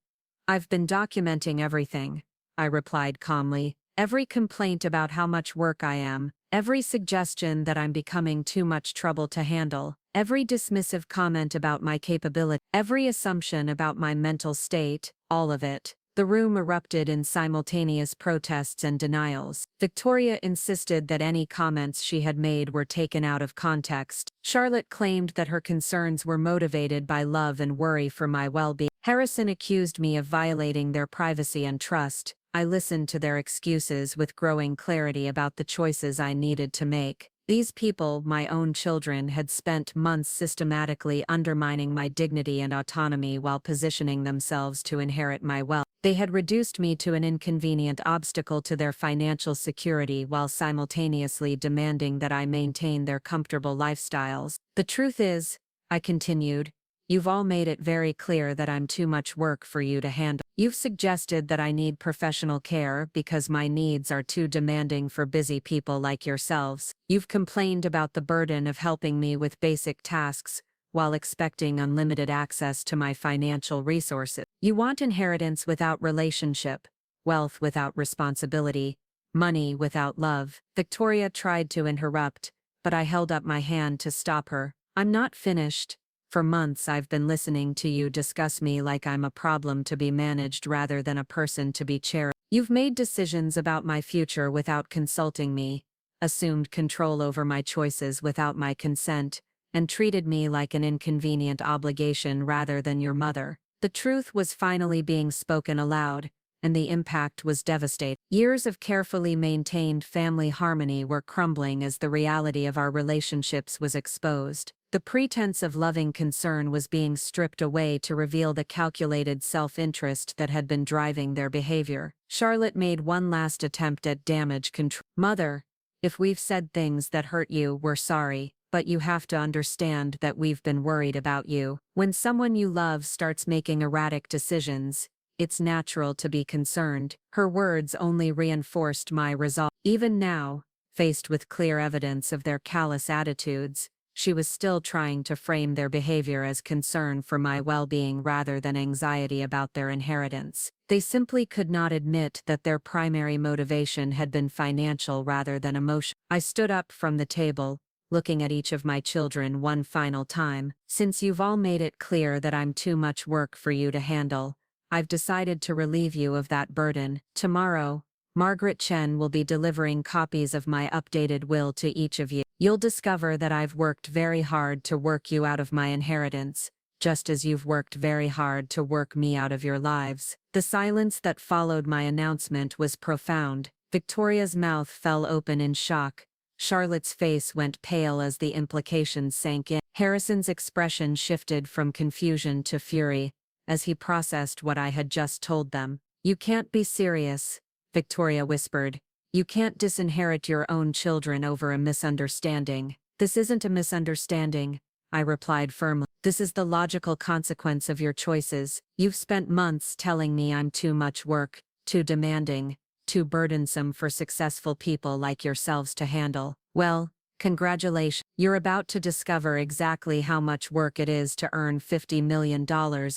"I've been documenting everything," I replied calmly. "Every complaint about how much work I am, every suggestion that I'm becoming too much trouble to handle, every dismissive comment about my capability, every assumption about my mental state, all of it." The room erupted in simultaneous protests and denials. Victoria insisted that any comments she had made were taken out of context. Charlotte claimed that her concerns were motivated by love and worry for my well-being. Harrison accused me of violating their privacy and trust. I listened to their excuses with growing clarity about the choices I needed to make. These people, my own children, had spent months systematically undermining my dignity and autonomy while positioning themselves to inherit my wealth. They had reduced me to an inconvenient obstacle to their financial security while simultaneously demanding that I maintain their comfortable lifestyles. The truth is, I continued, you've all made it very clear that I'm too much work for you to handle. You've suggested that I need professional care because my needs are too demanding for busy people like yourselves. You've complained about the burden of helping me with basic tasks while expecting unlimited access to my financial resources. You want inheritance without relationship, wealth without responsibility, money without love. Victoria tried to interrupt, but I held up my hand to stop her. I'm not finished. For months I've been listening to you discuss me like I'm a problem to be managed rather than a person to be cherished. You've made decisions about my future without consulting me, assumed control over my choices without my consent, and treated me like an inconvenient obligation rather than your mother. The truth was finally being spoken aloud, and the impact was devastating. Years of carefully maintained family harmony were crumbling as the reality of our relationships was exposed. The pretense of loving concern was being stripped away to reveal the calculated self-interest that had been driving their behavior. Charlotte made one last attempt at damage control. Mother, if we've said things that hurt you, we're sorry, but you have to understand that we've been worried about you. When someone you love starts making erratic decisions, it's natural to be concerned. Her words only reinforced my resolve. Even now, faced with clear evidence of their callous attitudes, she was still trying to frame their behavior as concern for my well-being rather than anxiety about their inheritance. They simply could not admit that their primary motivation had been financial rather than emotional. I stood up from the table, looking at each of my children one final time. Since you've all made it clear that I'm too much work for you to handle, I've decided to relieve you of that burden. Tomorrow, Margaret Chen will be delivering copies of my updated will to each of you. You'll discover that I've worked very hard to work you out of my inheritance, just as you've worked very hard to work me out of your lives. The silence that followed my announcement was profound. Victoria's mouth fell open in shock. Charlotte's face went pale as the implications sank in. Harrison's expression shifted from confusion to fury as he processed what I had just told them. You can't be serious, Victoria whispered. You can't disinherit your own children over a misunderstanding. This isn't a misunderstanding, I replied firmly. This is the logical consequence of your choices. You've spent months telling me I'm too much work, too demanding, too burdensome for successful people like yourselves to handle. Well, congratulations. You're about to discover exactly how much work it is to earn $50 million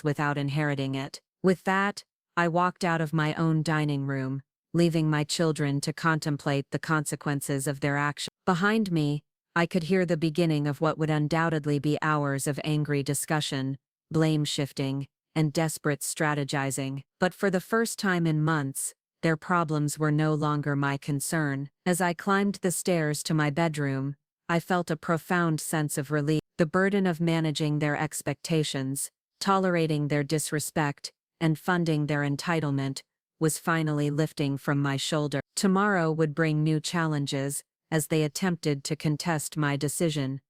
without inheriting it. With that, I walked out of my own dining room, leaving my children to contemplate the consequences of their actions. Behind me, I could hear the beginning of what would undoubtedly be hours of angry discussion, blame shifting, and desperate strategizing. But for the first time in months, their problems were no longer my concern. As I climbed the stairs to my bedroom, I felt a profound sense of relief. The burden of managing their expectations, tolerating their disrespect, and funding their entitlement was finally lifting from my shoulder. Tomorrow would bring new challenges, as they attempted to contest my decision.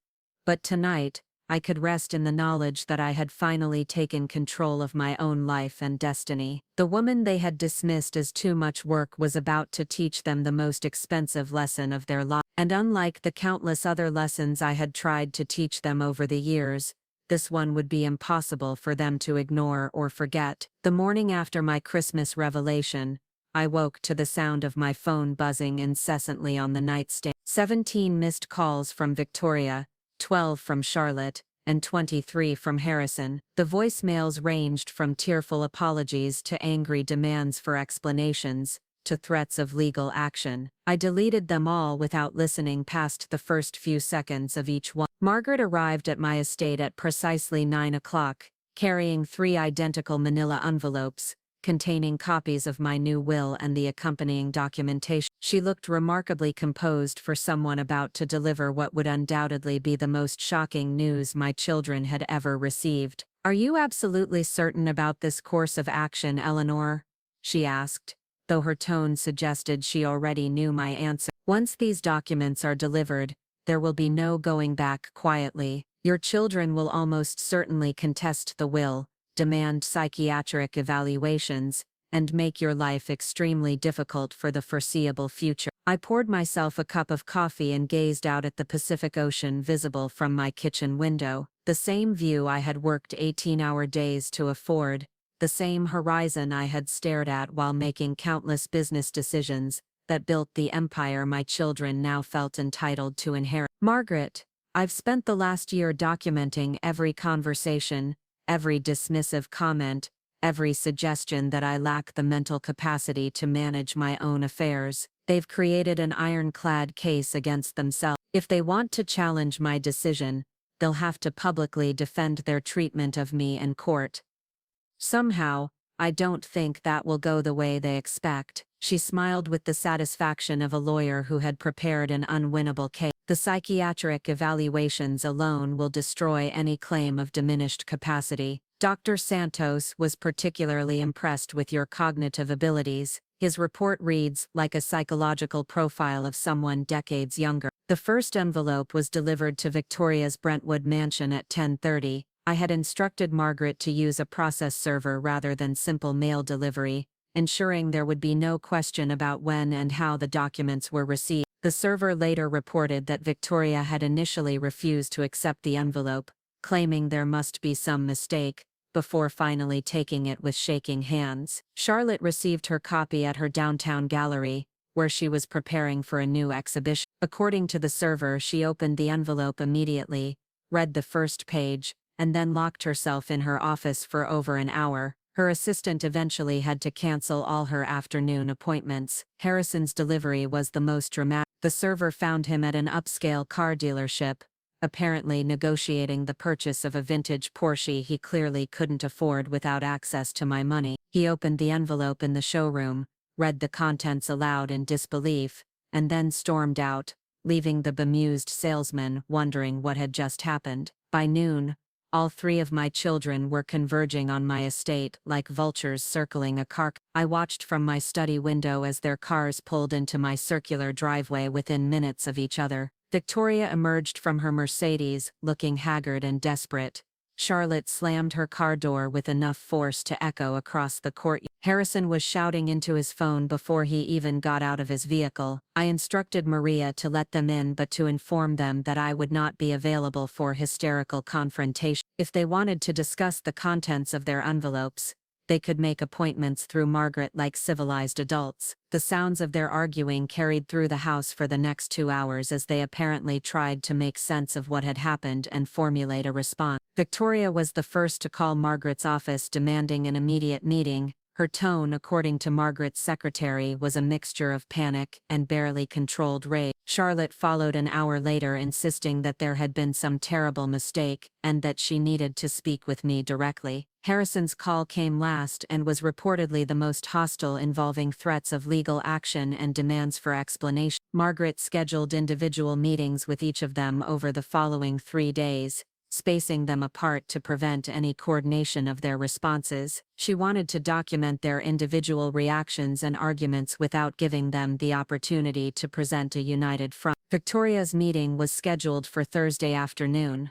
But tonight, I could rest in the knowledge that I had finally taken control of my own life and destiny. The woman they had dismissed as too much work was about to teach them the most expensive lesson of their life. And unlike the countless other lessons I had tried to teach them over the years, this one would be impossible for them to ignore or forget. The morning after my Christmas revelation, I woke to the sound of my phone buzzing incessantly on the nightstand. 17 missed calls from Victoria, 12 from Charlotte, and 23 from Harrison. The voicemails ranged from tearful apologies to angry demands for explanations, to threats of legal action. I deleted them all without listening past the first few seconds of each one. Margaret arrived at my estate at precisely 9 o'clock, carrying 3 identical manila envelopes, containing copies of my new will and the accompanying documentation. She looked remarkably composed for someone about to deliver what would undoubtedly be the most shocking news my children had ever received. "Are you absolutely certain about this course of action, Eleanor?" she asked, though her tone suggested she already knew my answer. "Once these documents are delivered, there will be no going back quietly. Your children will almost certainly contest the will, demand psychiatric evaluations, and make your life extremely difficult for the foreseeable future." I poured myself a cup of coffee and gazed out at the Pacific Ocean visible from my kitchen window, the same view I had worked 18-hour days to afford, the same horizon I had stared at while making countless business decisions that built the empire my children now felt entitled to inherit. "Margaret, I've spent the last year documenting every conversation, every dismissive comment, every suggestion that I lack the mental capacity to manage my own affairs. They've created an ironclad case against themselves. If they want to challenge my decision, they'll have to publicly defend their treatment of me in court. Somehow, I don't think that will go the way they expect." She smiled with the satisfaction of a lawyer who had prepared an unwinnable case. "The psychiatric evaluations alone will destroy any claim of diminished capacity. Dr. Santos was particularly impressed with your cognitive abilities. His report reads like a psychological profile of someone decades younger." The first envelope was delivered to Victoria's Brentwood mansion at 10:30. I had instructed Margaret to use a process server rather than simple mail delivery, ensuring there would be no question about when and how the documents were received. The server later reported that Victoria had initially refused to accept the envelope, claiming there must be some mistake, before finally taking it with shaking hands. Charlotte received her copy at her downtown gallery, where she was preparing for a new exhibition. According to the server, she opened the envelope immediately, read the first page, and then locked herself in her office for over an hour. Her assistant eventually had to cancel all her afternoon appointments. Harrison's delivery was the most dramatic. The server found him at an upscale car dealership, apparently negotiating the purchase of a vintage Porsche he clearly couldn't afford without access to my money. He opened the envelope in the showroom, read the contents aloud in disbelief, and then stormed out, leaving the bemused salesman wondering what had just happened. By noon, all three of my children were converging on my estate like vultures circling a carcass. I watched from my study window as their cars pulled into my circular driveway within minutes of each other. Victoria emerged from her Mercedes, looking haggard and desperate. Charlotte slammed her car door with enough force to echo across the courtyard. Harrison was shouting into his phone before he even got out of his vehicle. I instructed Maria to let them in but to inform them that I would not be available for hysterical confrontation. If they wanted to discuss the contents of their envelopes, they could make appointments through Margaret like civilized adults. The sounds of their arguing carried through the house for the next 2 hours as they apparently tried to make sense of what had happened and formulate a response. Victoria was the first to call Margaret's office demanding an immediate meeting. Her tone, according to Margaret's secretary, was a mixture of panic and barely controlled rage. Charlotte followed an hour later, insisting that there had been some terrible mistake and that she needed to speak with me directly. Harrison's call came last and was reportedly the most hostile, involving threats of legal action and demands for explanation. Margaret scheduled individual meetings with each of them over the following 3 days, spacing them apart to prevent any coordination of their responses. She wanted to document their individual reactions and arguments without giving them the opportunity to present a united front. Victoria's meeting was scheduled for Thursday afternoon.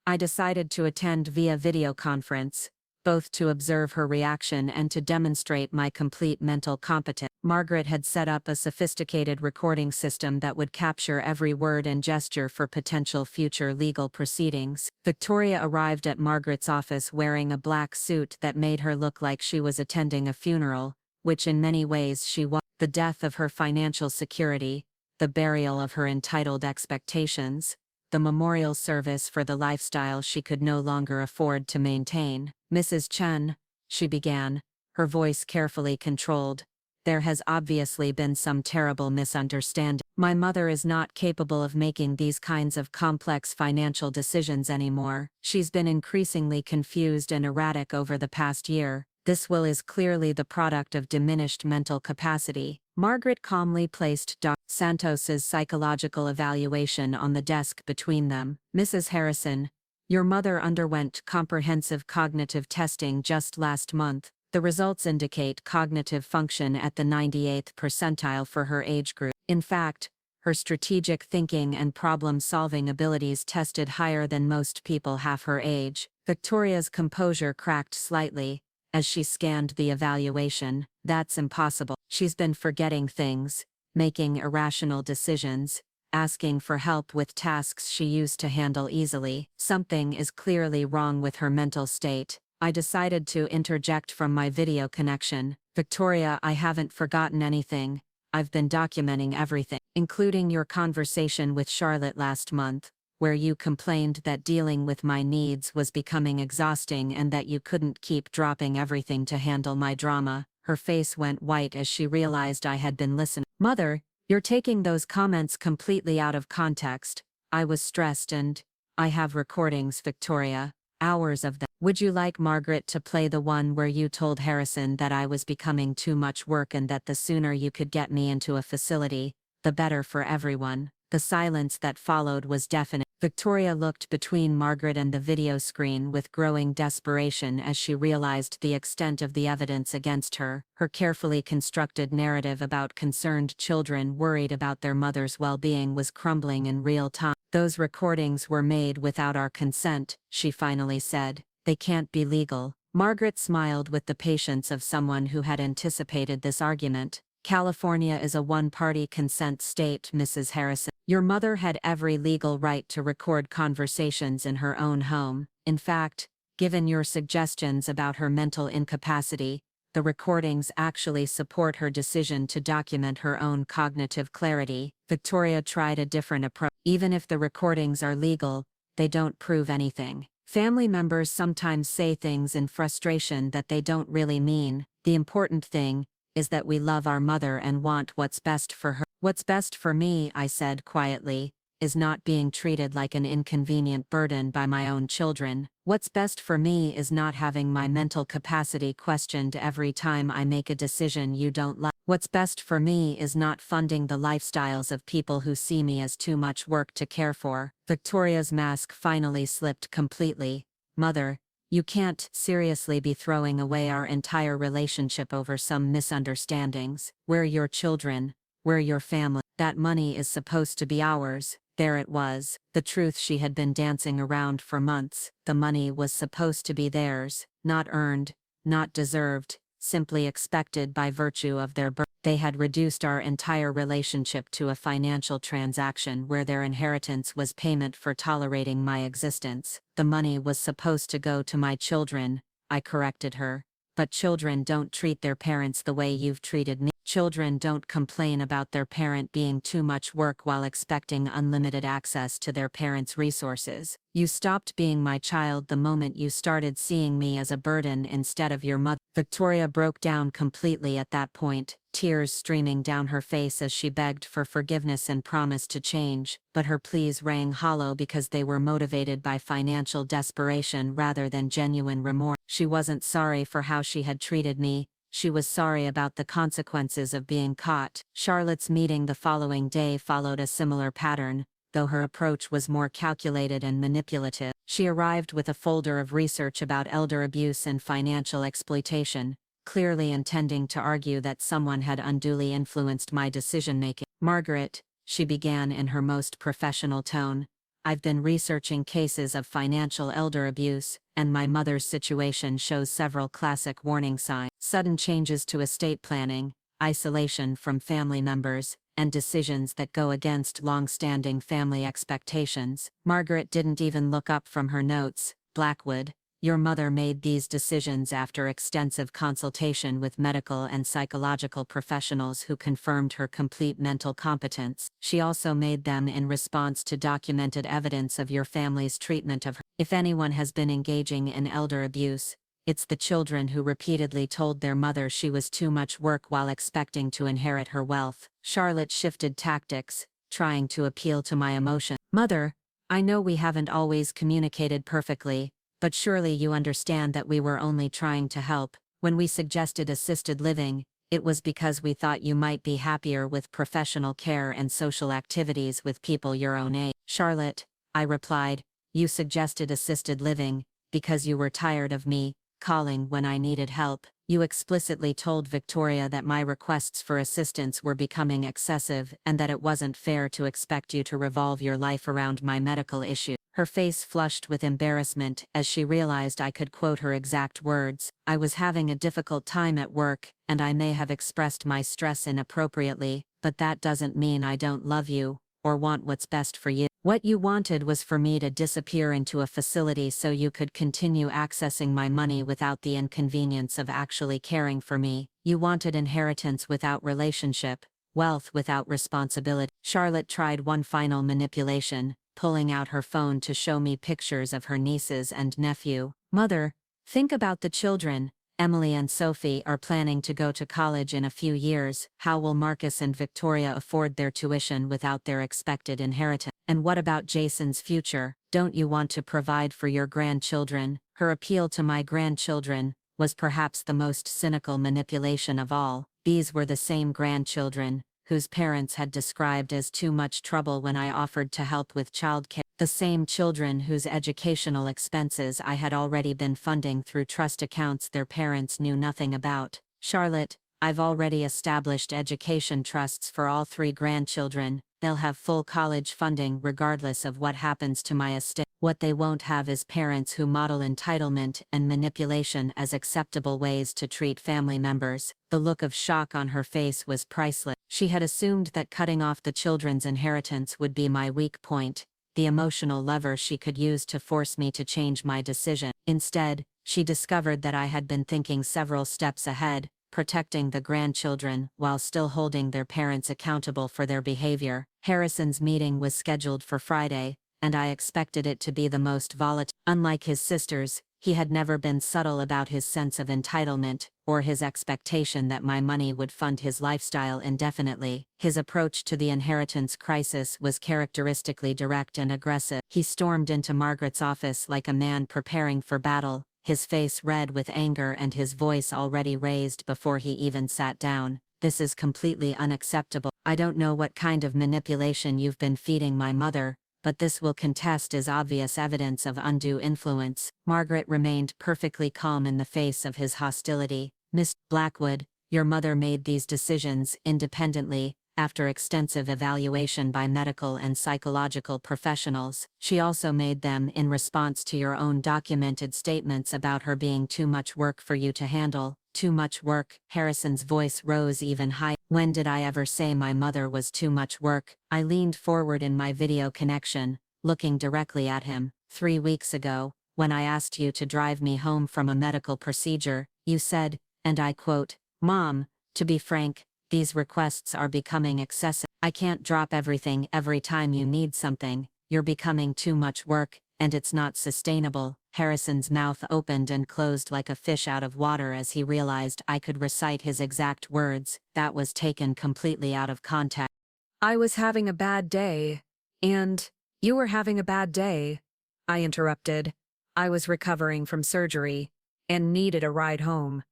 I decided to attend via video conference, both to observe her reaction and to demonstrate my complete mental competence. Margaret had set up a sophisticated recording system that would capture every word and gesture for potential future legal proceedings. Victoria arrived at Margaret's office wearing a black suit that made her look like she was attending a funeral, which in many ways she was. The death of her financial security, the burial of her entitled expectations, the memorial service for the lifestyle she could no longer afford to maintain. "Mrs. Chen," she began, her voice carefully controlled, "there has obviously been some terrible misunderstanding. My mother is not capable of making these kinds of complex financial decisions anymore. She's been increasingly confused and erratic over the past year. This will is clearly the product of diminished mental capacity. Margaret calmly placed Dr. Santos's psychological evaluation on the desk between them. Mrs. Harrison, your mother underwent comprehensive cognitive testing just last month. The results indicate cognitive function at the 98th percentile for her age group. In fact, her strategic thinking and problem-solving abilities tested higher than most people half her age. Victoria's composure cracked slightly as she scanned the evaluation. That's impossible. She's been forgetting things, making irrational decisions, asking for help with tasks she used to handle easily. Something is clearly wrong with her mental state. I decided to interject from my video connection. Victoria, I haven't forgotten anything. I've been documenting everything, including your conversation with Charlotte last month, where you complained that dealing with my needs was becoming exhausting and that you couldn't keep dropping everything to handle my drama. Her face went white as she realized I had been listening. Mother, you're taking those comments completely out of context. I was stressed and I have recordings, Victoria. Hours of them. Would you like Margaret to play the one where you told Harrison that I was becoming too much work and that the sooner you could get me into a facility, the better for everyone? The silence that followed was deafening. Victoria looked between Margaret and the video screen with growing desperation as she realized the extent of the evidence against her. Her carefully constructed narrative about concerned children worried about their mother's well-being was crumbling in real time. Those recordings were made without our consent, she finally said. They can't be legal. Margaret smiled with the patience of someone who had anticipated this argument. California is a one-party consent state, Mrs. Harrison. Your mother had every legal right to record conversations in her own home. In fact, given your suggestions about her mental incapacity, the recordings actually support her decision to document her own cognitive clarity. Victoria tried a different approach. Even if the recordings are legal, they don't prove anything. Family members sometimes say things in frustration that they don't really mean. The important thing is that we love our mother and want what's best for her. What's best for me, I said quietly, is not being treated like an inconvenient burden by my own children. What's best for me is not having my mental capacity questioned every time I make a decision you don't like. What's best for me is not funding the lifestyles of people who see me as too much work to care for. Victoria's mask finally slipped completely. Mother, you can't seriously be throwing away our entire relationship over some misunderstandings. We're your children. We're your family. That money is supposed to be ours. There it was, the truth she had been dancing around for months. The money was supposed to be theirs, not earned, not deserved, simply expected by virtue of their birth. They had reduced our entire relationship to a financial transaction where their inheritance was payment for tolerating my existence. The money was supposed to go to my children, I corrected her. But children don't treat their parents the way you've treated me. Children don't complain about their parent being too much work while expecting unlimited access to their parents' resources. You stopped being my child the moment you started seeing me as a burden instead of your mother. Victoria broke down completely at that point, tears streaming down her face as she begged for forgiveness and promised to change, but her pleas rang hollow because they were motivated by financial desperation rather than genuine remorse. She wasn't sorry for how she had treated me. She was sorry about the consequences of being caught. Charlotte's meeting the following day followed a similar pattern, though her approach was more calculated and manipulative. She arrived with a folder of research about elder abuse and financial exploitation, clearly intending to argue that someone had unduly influenced my decision-making. Margaret, she began in her most professional tone, I've been researching cases of financial elder abuse, and my mother's situation shows several classic warning signs. Sudden changes to estate planning, isolation from family members, and decisions that go against long-standing family expectations. Margaret didn't even look up from her notes. Blackwood, your mother made these decisions after extensive consultation with medical and psychological professionals who confirmed her complete mental competence. She also made them in response to documented evidence of your family's treatment of her. If anyone has been engaging in elder abuse, it's the children who repeatedly told their mother she was too much work while expecting to inherit her wealth. Charlotte shifted tactics, trying to appeal to my emotion. Mother, I know we haven't always communicated perfectly, but surely you understand that we were only trying to help. When we suggested assisted living, it was because we thought you might be happier with professional care and social activities with people your own age. Charlotte, I replied, you suggested assisted living because you were tired of me calling when I needed help. You explicitly told Victoria that my requests for assistance were becoming excessive and that it wasn't fair to expect you to revolve your life around my medical issue. Her face flushed with embarrassment as she realized I could quote her exact words. I was having a difficult time at work, and I may have expressed my stress inappropriately, but that doesn't mean I don't love you or want what's best for you. What you wanted was for me to disappear into a facility so you could continue accessing my money without the inconvenience of actually caring for me. You wanted inheritance without relationship, wealth without responsibility. Charlotte tried one final manipulation, pulling out her phone to show me pictures of her nieces and nephew. Mother, think about the children. Emily and Sophie are planning to go to college in a few years. How will Marcus and Victoria afford their tuition without their expected inheritance? And what about Jason's future? Don't you want to provide for your grandchildren? Her appeal to my grandchildren was perhaps the most cynical manipulation of all. These were the same grandchildren whose parents had described as too much trouble when I offered to help with childcare. The same children whose educational expenses I had already been funding through trust accounts their parents knew nothing about. Charlotte, I've already established education trusts for all 3 grandchildren. They'll have full college funding regardless of what happens to my estate. What they won't have is parents who model entitlement and manipulation as acceptable ways to treat family members. The look of shock on her face was priceless. She had assumed that cutting off the children's inheritance would be my weak point, the emotional lever she could use to force me to change my decision. Instead, she discovered that I had been thinking several steps ahead, protecting the grandchildren while still holding their parents accountable for their behavior. Harrison's meeting was scheduled for Friday, and I expected it to be the most volatile. Unlike his sisters, he had never been subtle about his sense of entitlement, or his expectation that my money would fund his lifestyle indefinitely. His approach to the inheritance crisis was characteristically direct and aggressive. He stormed into Margaret's office like a man preparing for battle, his face red with anger and his voice already raised before he even sat down. This is completely unacceptable. I don't know what kind of manipulation you've been feeding my mother, but this will contest is obvious evidence of undue influence. Margaret remained perfectly calm in the face of his hostility. Miss Blackwood, your mother made these decisions independently, after extensive evaluation by medical and psychological professionals. She also made them in response to your own documented statements about her being too much work for you to handle. Too much work. Harrison's voice rose even higher. When did I ever say my mother was too much work? I leaned forward in my video connection, looking directly at him. 3 weeks ago, when I asked you to drive me home from a medical procedure, you said, and I quote, "Mom, to be frank, these requests are becoming excessive. I can't drop everything every time you need something. You're becoming too much work, and it's not sustainable." Harrison's mouth opened and closed like a fish out of water as he realized I could recite his exact words. That was taken completely out of context. I was having a bad day. And you were having a bad day, I interrupted. I was recovering from surgery and needed a ride home.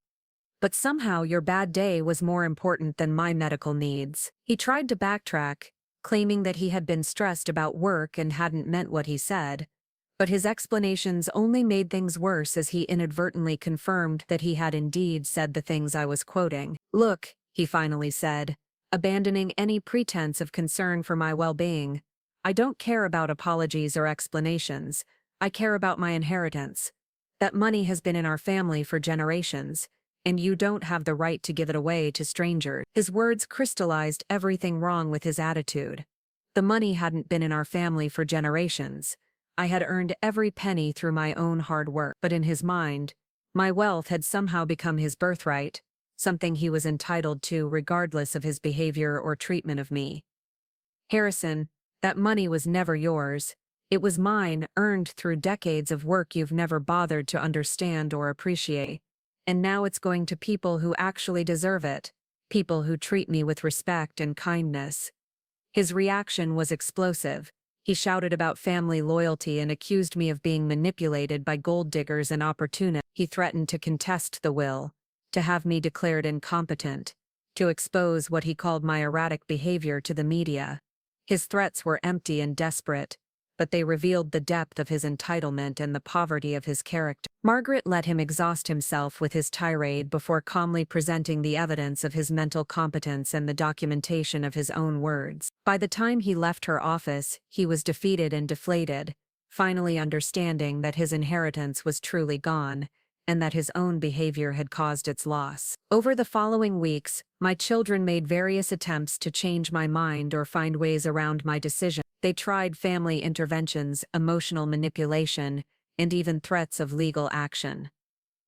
But somehow your bad day was more important than my medical needs. He tried to backtrack, claiming that he had been stressed about work and hadn't meant what he said. But his explanations only made things worse as he inadvertently confirmed that he had indeed said the things I was quoting. Look, he finally said, abandoning any pretense of concern for my well-being. I don't care about apologies or explanations. I care about my inheritance. That money has been in our family for generations, and you don't have the right to give it away to strangers. His words crystallized everything wrong with his attitude. The money hadn't been in our family for generations. I had earned every penny through my own hard work, but in his mind, my wealth had somehow become his birthright, something he was entitled to regardless of his behavior or treatment of me. Harrison, that money was never yours. It was mine, earned through decades of work you've never bothered to understand or appreciate. And now it's going to people who actually deserve it, people who treat me with respect and kindness. His reaction was explosive. He shouted about family loyalty and accused me of being manipulated by gold diggers and opportunists. He threatened to contest the will, to have me declared incompetent, to expose what he called my erratic behavior to the media. His threats were empty and desperate, but they revealed the depth of his entitlement and the poverty of his character. Margaret let him exhaust himself with his tirade before calmly presenting the evidence of his mental competence and the documentation of his own words. By the time he left her office, he was defeated and deflated, finally understanding that his inheritance was truly gone, and that his own behavior had caused its loss. Over the following weeks, my children made various attempts to change my mind or find ways around my decision. They tried family interventions, emotional manipulation, and even threats of legal action.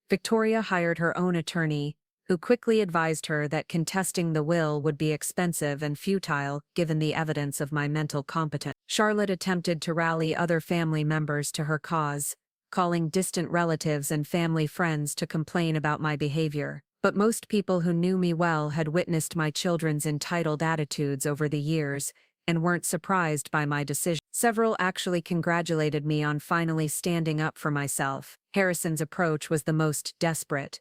Victoria hired her own attorney, who quickly advised her that contesting the will would be expensive and futile given the evidence of my mental competence. Charlotte attempted to rally other family members to her cause, calling distant relatives and family friends to complain about my behavior. But most people who knew me well had witnessed my children's entitled attitudes over the years and weren't surprised by my decision. Several actually congratulated me on finally standing up for myself. Harrison's approach was the most desperate.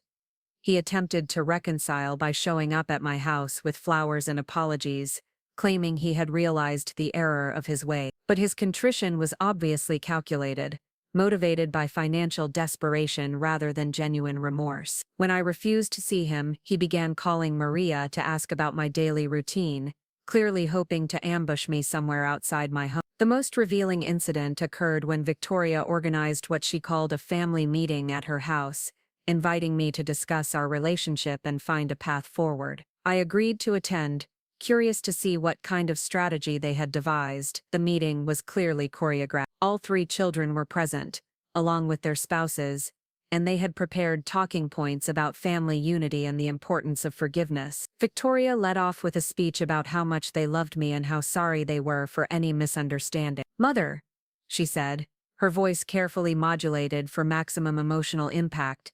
He attempted to reconcile by showing up at my house with flowers and apologies, claiming he had realized the error of his way. But his contrition was obviously calculated, motivated by financial desperation rather than genuine remorse. When I refused to see him, he began calling Maria to ask about my daily routine, clearly hoping to ambush me somewhere outside my home. The most revealing incident occurred when Victoria organized what she called a family meeting at her house, inviting me to discuss our relationship and find a path forward. I agreed to attend, curious to see what kind of strategy they had devised. The meeting was clearly choreographed. All three children were present, along with their spouses, and they had prepared talking points about family unity and the importance of forgiveness. Victoria led off with a speech about how much they loved me and how sorry they were for any misunderstanding. "Mother," she said, her voice carefully modulated for maximum emotional impact,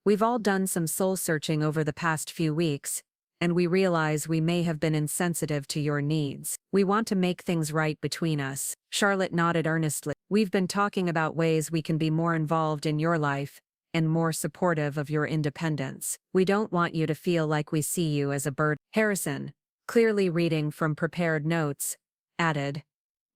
"we've all done some soul-searching over the past few weeks, and we realize we may have been insensitive to your needs. We want to make things right between us." Charlotte nodded earnestly. "We've been talking about ways we can be more involved in your life and more supportive of your independence. We don't want you to feel like we see you as a burden." Harrison, clearly reading from prepared notes, added,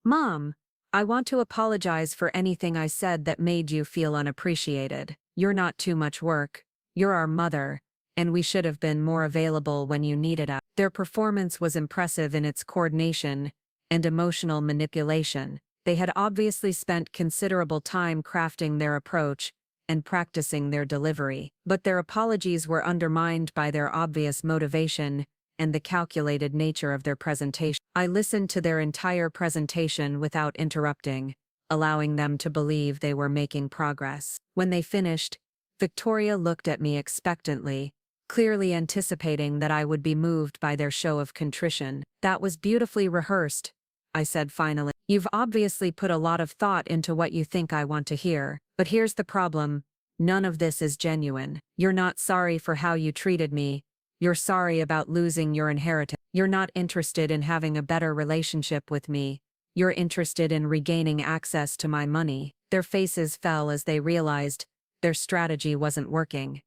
"Mom, I want to apologize for anything I said that made you feel unappreciated. You're not too much work. You're our mother, and we should have been more available when you needed us." Their performance was impressive in its coordination and emotional manipulation. They had obviously spent considerable time crafting their approach and practicing their delivery, but their apologies were undermined by their obvious motivation and the calculated nature of their presentation. I listened to their entire presentation without interrupting, allowing them to believe they were making progress. When they finished, Victoria looked at me expectantly, clearly anticipating that I would be moved by their show of contrition. "That was beautifully rehearsed," I said finally. "You've obviously put a lot of thought into what you think I want to hear, but here's the problem. None of this is genuine. You're not sorry for how you treated me. You're sorry about losing your inheritance. You're not interested in having a better relationship with me. You're interested in regaining access to my money." Their faces fell as they realized their strategy wasn't working.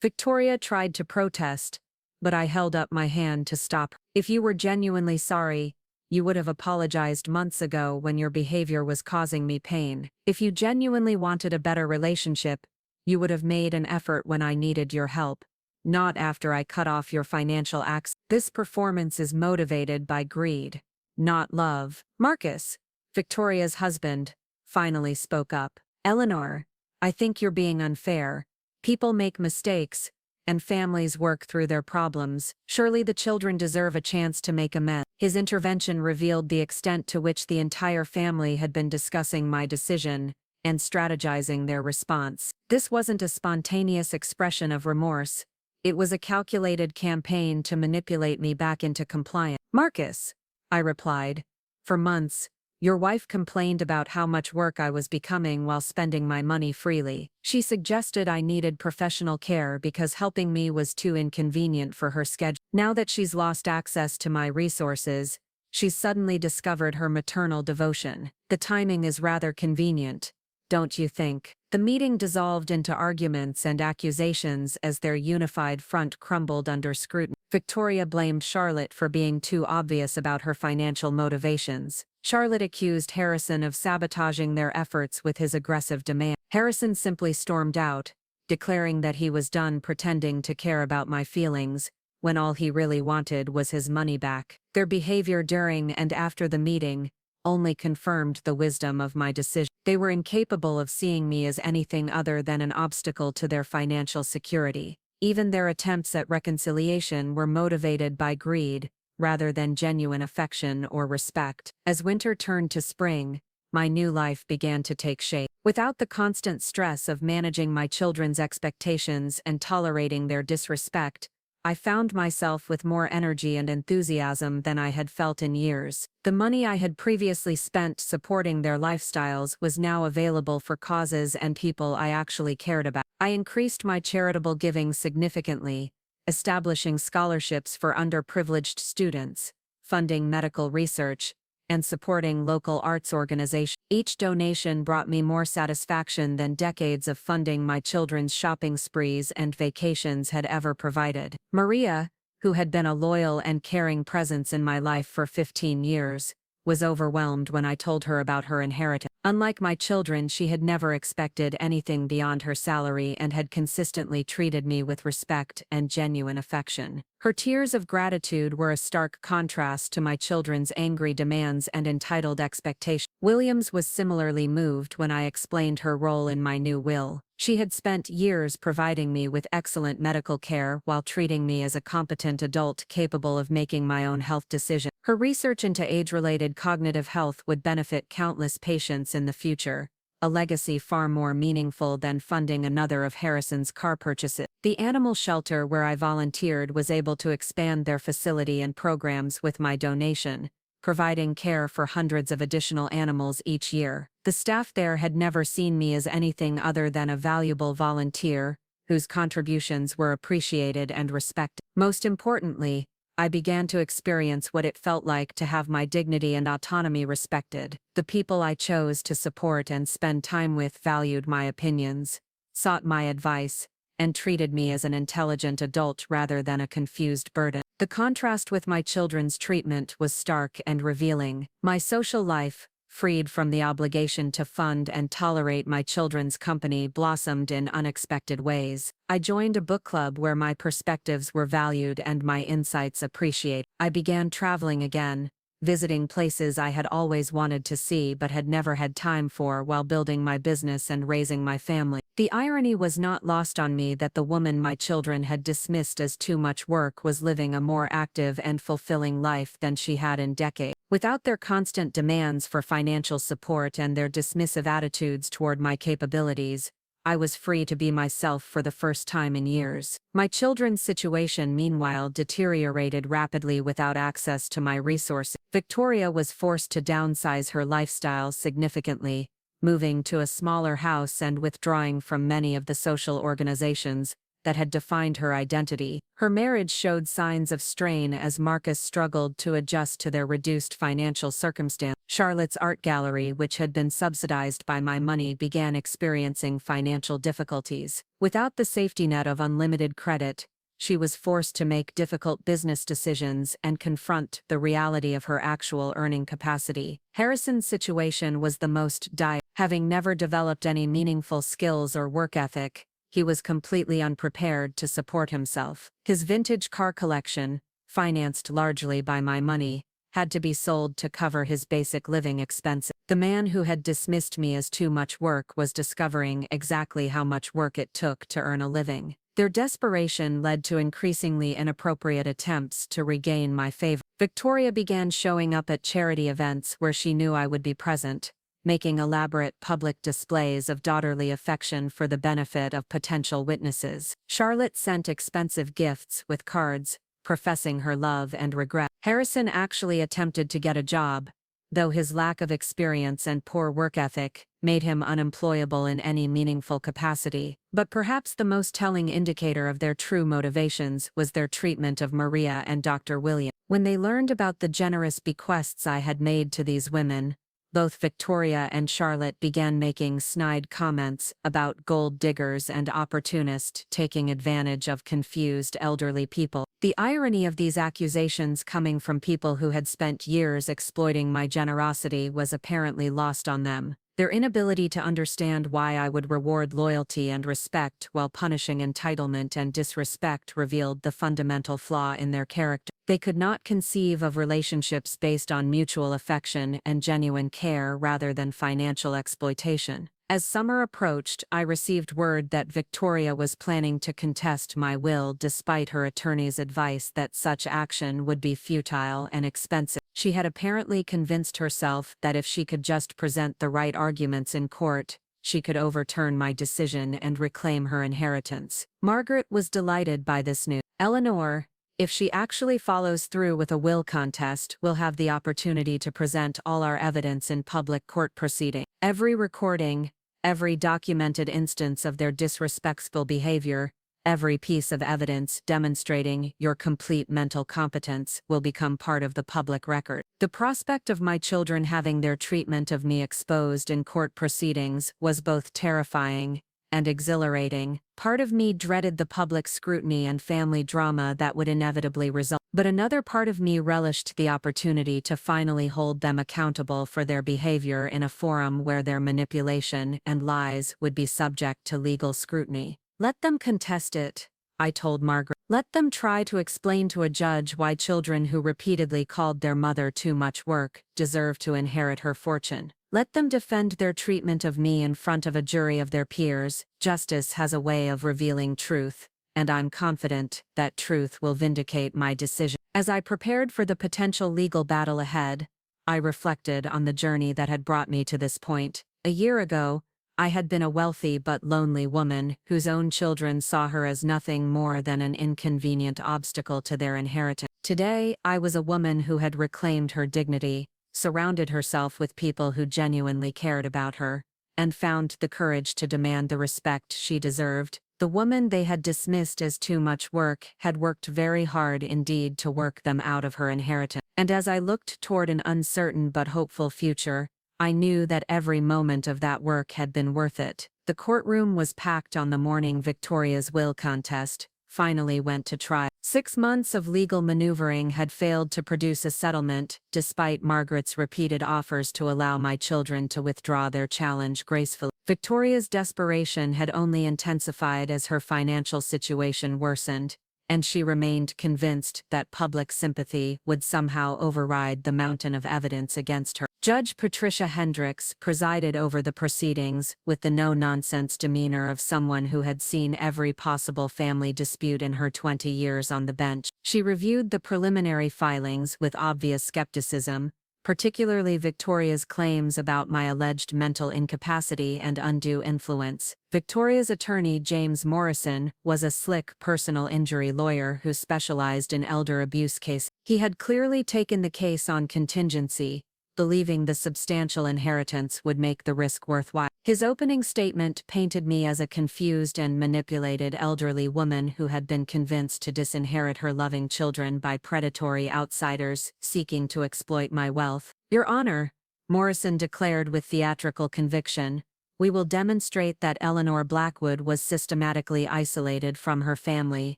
Victoria tried to protest, but I held up my hand to stop her. "If you were genuinely sorry, you would have apologized months ago when your behavior was causing me pain. If you genuinely wanted a better relationship, you would have made an effort when I needed your help, not after I cut off your financial access. This performance is motivated by greed, not love." Marcus, Victoria's husband, finally spoke up. "Eleanor, I think you're being unfair. People make mistakes, and families work through their problems. Surely the children deserve a chance to make amends." His intervention revealed the extent to which the entire family had been discussing my decision and strategizing their response. This wasn't a spontaneous expression of remorse. It was a calculated campaign to manipulate me back into compliance. "Marcus," I replied, "for months, your wife complained about how much work I was becoming while spending my money freely. She suggested I needed professional care because helping me was too inconvenient for her schedule. Now that she's lost access to my resources, she's suddenly discovered her maternal devotion. The timing is rather convenient. don't you think? The meeting dissolved into arguments and accusations as their unified front crumbled under scrutiny. Victoria blamed Charlotte for being too obvious about her financial motivations. Charlotte accused Harrison of sabotaging their efforts with his aggressive demand. Harrison simply stormed out, declaring that he was done pretending to care about my feelings, when all he really wanted was his money back. Their behavior during and after the meeting only confirmed the wisdom of my decision. They were incapable of seeing me as anything other than an obstacle to their financial security. Even their attempts at reconciliation were motivated by greed, rather than genuine affection or respect. As winter turned to spring, my new life began to take shape. Without the constant stress of managing my children's expectations and tolerating their disrespect, I found myself with more energy and enthusiasm than I had felt in years. The money I had previously spent supporting their lifestyles was now available for causes and people I actually cared about. I increased my charitable giving significantly, establishing scholarships for underprivileged students, funding medical research, and supporting local arts organizations. Each donation brought me more satisfaction than decades of funding my children's shopping sprees and vacations had ever provided. Maria, who had been a loyal and caring presence in my life for 15 years, was overwhelmed when I told her about her inheritance. Unlike my children, she had never expected anything beyond her salary and had consistently treated me with respect and genuine affection. Her tears of gratitude were a stark contrast to my children's angry demands and entitled expectations. Williams was similarly moved when I explained her role in my new will. She had spent years providing me with excellent medical care while treating me as a competent adult capable of making my own health decisions. Her research into age-related cognitive health would benefit countless patients in the future, a legacy far more meaningful than funding another of Harrison's car purchases. The animal shelter where I volunteered was able to expand their facility and programs with my donation, providing care for hundreds of additional animals each year. The staff there had never seen me as anything other than a valuable volunteer, whose contributions were appreciated and respected. Most importantly, I began to experience what it felt like to have my dignity and autonomy respected. The people I chose to support and spend time with valued my opinions, sought my advice, and treated me as an intelligent adult rather than a confused burden. The contrast with my children's treatment was stark and revealing. My social life, freed from the obligation to fund and tolerate my children's company, blossomed in unexpected ways. I joined a book club where my perspectives were valued and my insights appreciated. I began traveling again, visiting places I had always wanted to see but had never had time for while building my business and raising my family. The irony was not lost on me that the woman my children had dismissed as too much work was living a more active and fulfilling life than she had in decades. Without their constant demands for financial support and their dismissive attitudes toward my capabilities, I was free to be myself for the first time in years. My children's situation, meanwhile, deteriorated rapidly without access to my resources. Victoria was forced to downsize her lifestyle significantly, moving to a smaller house and withdrawing from many of the social organizations that had defined her identity. Her marriage showed signs of strain as Marcus struggled to adjust to their reduced financial circumstance. Charlotte's art gallery, which had been subsidized by my money, began experiencing financial difficulties. Without the safety net of unlimited credit, she was forced to make difficult business decisions and confront the reality of her actual earning capacity. Harrison's situation was the most dire. Having never developed any meaningful skills or work ethic, he was completely unprepared to support himself. His vintage car collection, financed largely by my money, had to be sold to cover his basic living expenses. The man who had dismissed me as too much work was discovering exactly how much work it took to earn a living. Their desperation led to increasingly inappropriate attempts to regain my favor. Victoria began showing up at charity events where she knew I would be present, making elaborate public displays of daughterly affection for the benefit of potential witnesses. Charlotte sent expensive gifts with cards, professing her love and regret. Harrison actually attempted to get a job, though his lack of experience and poor work ethic made him unemployable in any meaningful capacity. But perhaps the most telling indicator of their true motivations was their treatment of Maria and Dr. Williams. When they learned about the generous bequests I had made to these women, both Victoria and Charlotte began making snide comments about gold diggers and opportunists taking advantage of confused elderly people. The irony of these accusations coming from people who had spent years exploiting my generosity was apparently lost on them. Their inability to understand why I would reward loyalty and respect while punishing entitlement and disrespect revealed the fundamental flaw in their character. They could not conceive of relationships based on mutual affection and genuine care rather than financial exploitation. As summer approached, I received word that Victoria was planning to contest my will despite her attorney's advice that such action would be futile and expensive. She had apparently convinced herself that if she could just present the right arguments in court, she could overturn my decision and reclaim her inheritance. Margaret was delighted by this news. Eleanor, if she actually follows through with a will contest, we'll have the opportunity to present all our evidence in public court proceeding. Every recording, every documented instance of their disrespectful behavior, every piece of evidence demonstrating your complete mental competence will become part of the public record. The prospect of my children having their treatment of me exposed in court proceedings was both terrifying and exhilarating. Part of me dreaded the public scrutiny and family drama that would inevitably result, but another part of me relished the opportunity to finally hold them accountable for their behavior in a forum where their manipulation and lies would be subject to legal scrutiny. Let them contest it, I told Margaret. Let them try to explain to a judge why children who repeatedly called their mother too much work deserve to inherit her fortune. Let them defend their treatment of me in front of a jury of their peers. Justice has a way of revealing truth, and I'm confident that truth will vindicate my decision. As I prepared for the potential legal battle ahead, I reflected on the journey that had brought me to this point. A year ago, I had been a wealthy but lonely woman whose own children saw her as nothing more than an inconvenient obstacle to their inheritance. Today, I was a woman who had reclaimed her dignity, surrounded herself with people who genuinely cared about her, and found the courage to demand the respect she deserved. The woman they had dismissed as too much work had worked very hard indeed to work them out of her inheritance. And as I looked toward an uncertain but hopeful future, I knew that every moment of that work had been worth it. The courtroom was packed on the morning Victoria's will contest finally went to trial. 6 months of legal maneuvering had failed to produce a settlement, despite Margaret's repeated offers to allow my children to withdraw their challenge gracefully. Victoria's desperation had only intensified as her financial situation worsened, and she remained convinced that public sympathy would somehow override the mountain of evidence against her. Judge Patricia Hendricks presided over the proceedings with the no-nonsense demeanor of someone who had seen every possible family dispute in her 20 years on the bench. She reviewed the preliminary filings with obvious skepticism, particularly Victoria's claims about my alleged mental incapacity and undue influence. Victoria's attorney, James Morrison, was a slick personal injury lawyer who specialized in elder abuse cases. He had clearly taken the case on contingency, believing the substantial inheritance would make the risk worthwhile. His opening statement painted me as a confused and manipulated elderly woman who had been convinced to disinherit her loving children by predatory outsiders seeking to exploit my wealth. Your Honor, Morrison declared with theatrical conviction, we will demonstrate that Eleanor Blackwood was systematically isolated from her family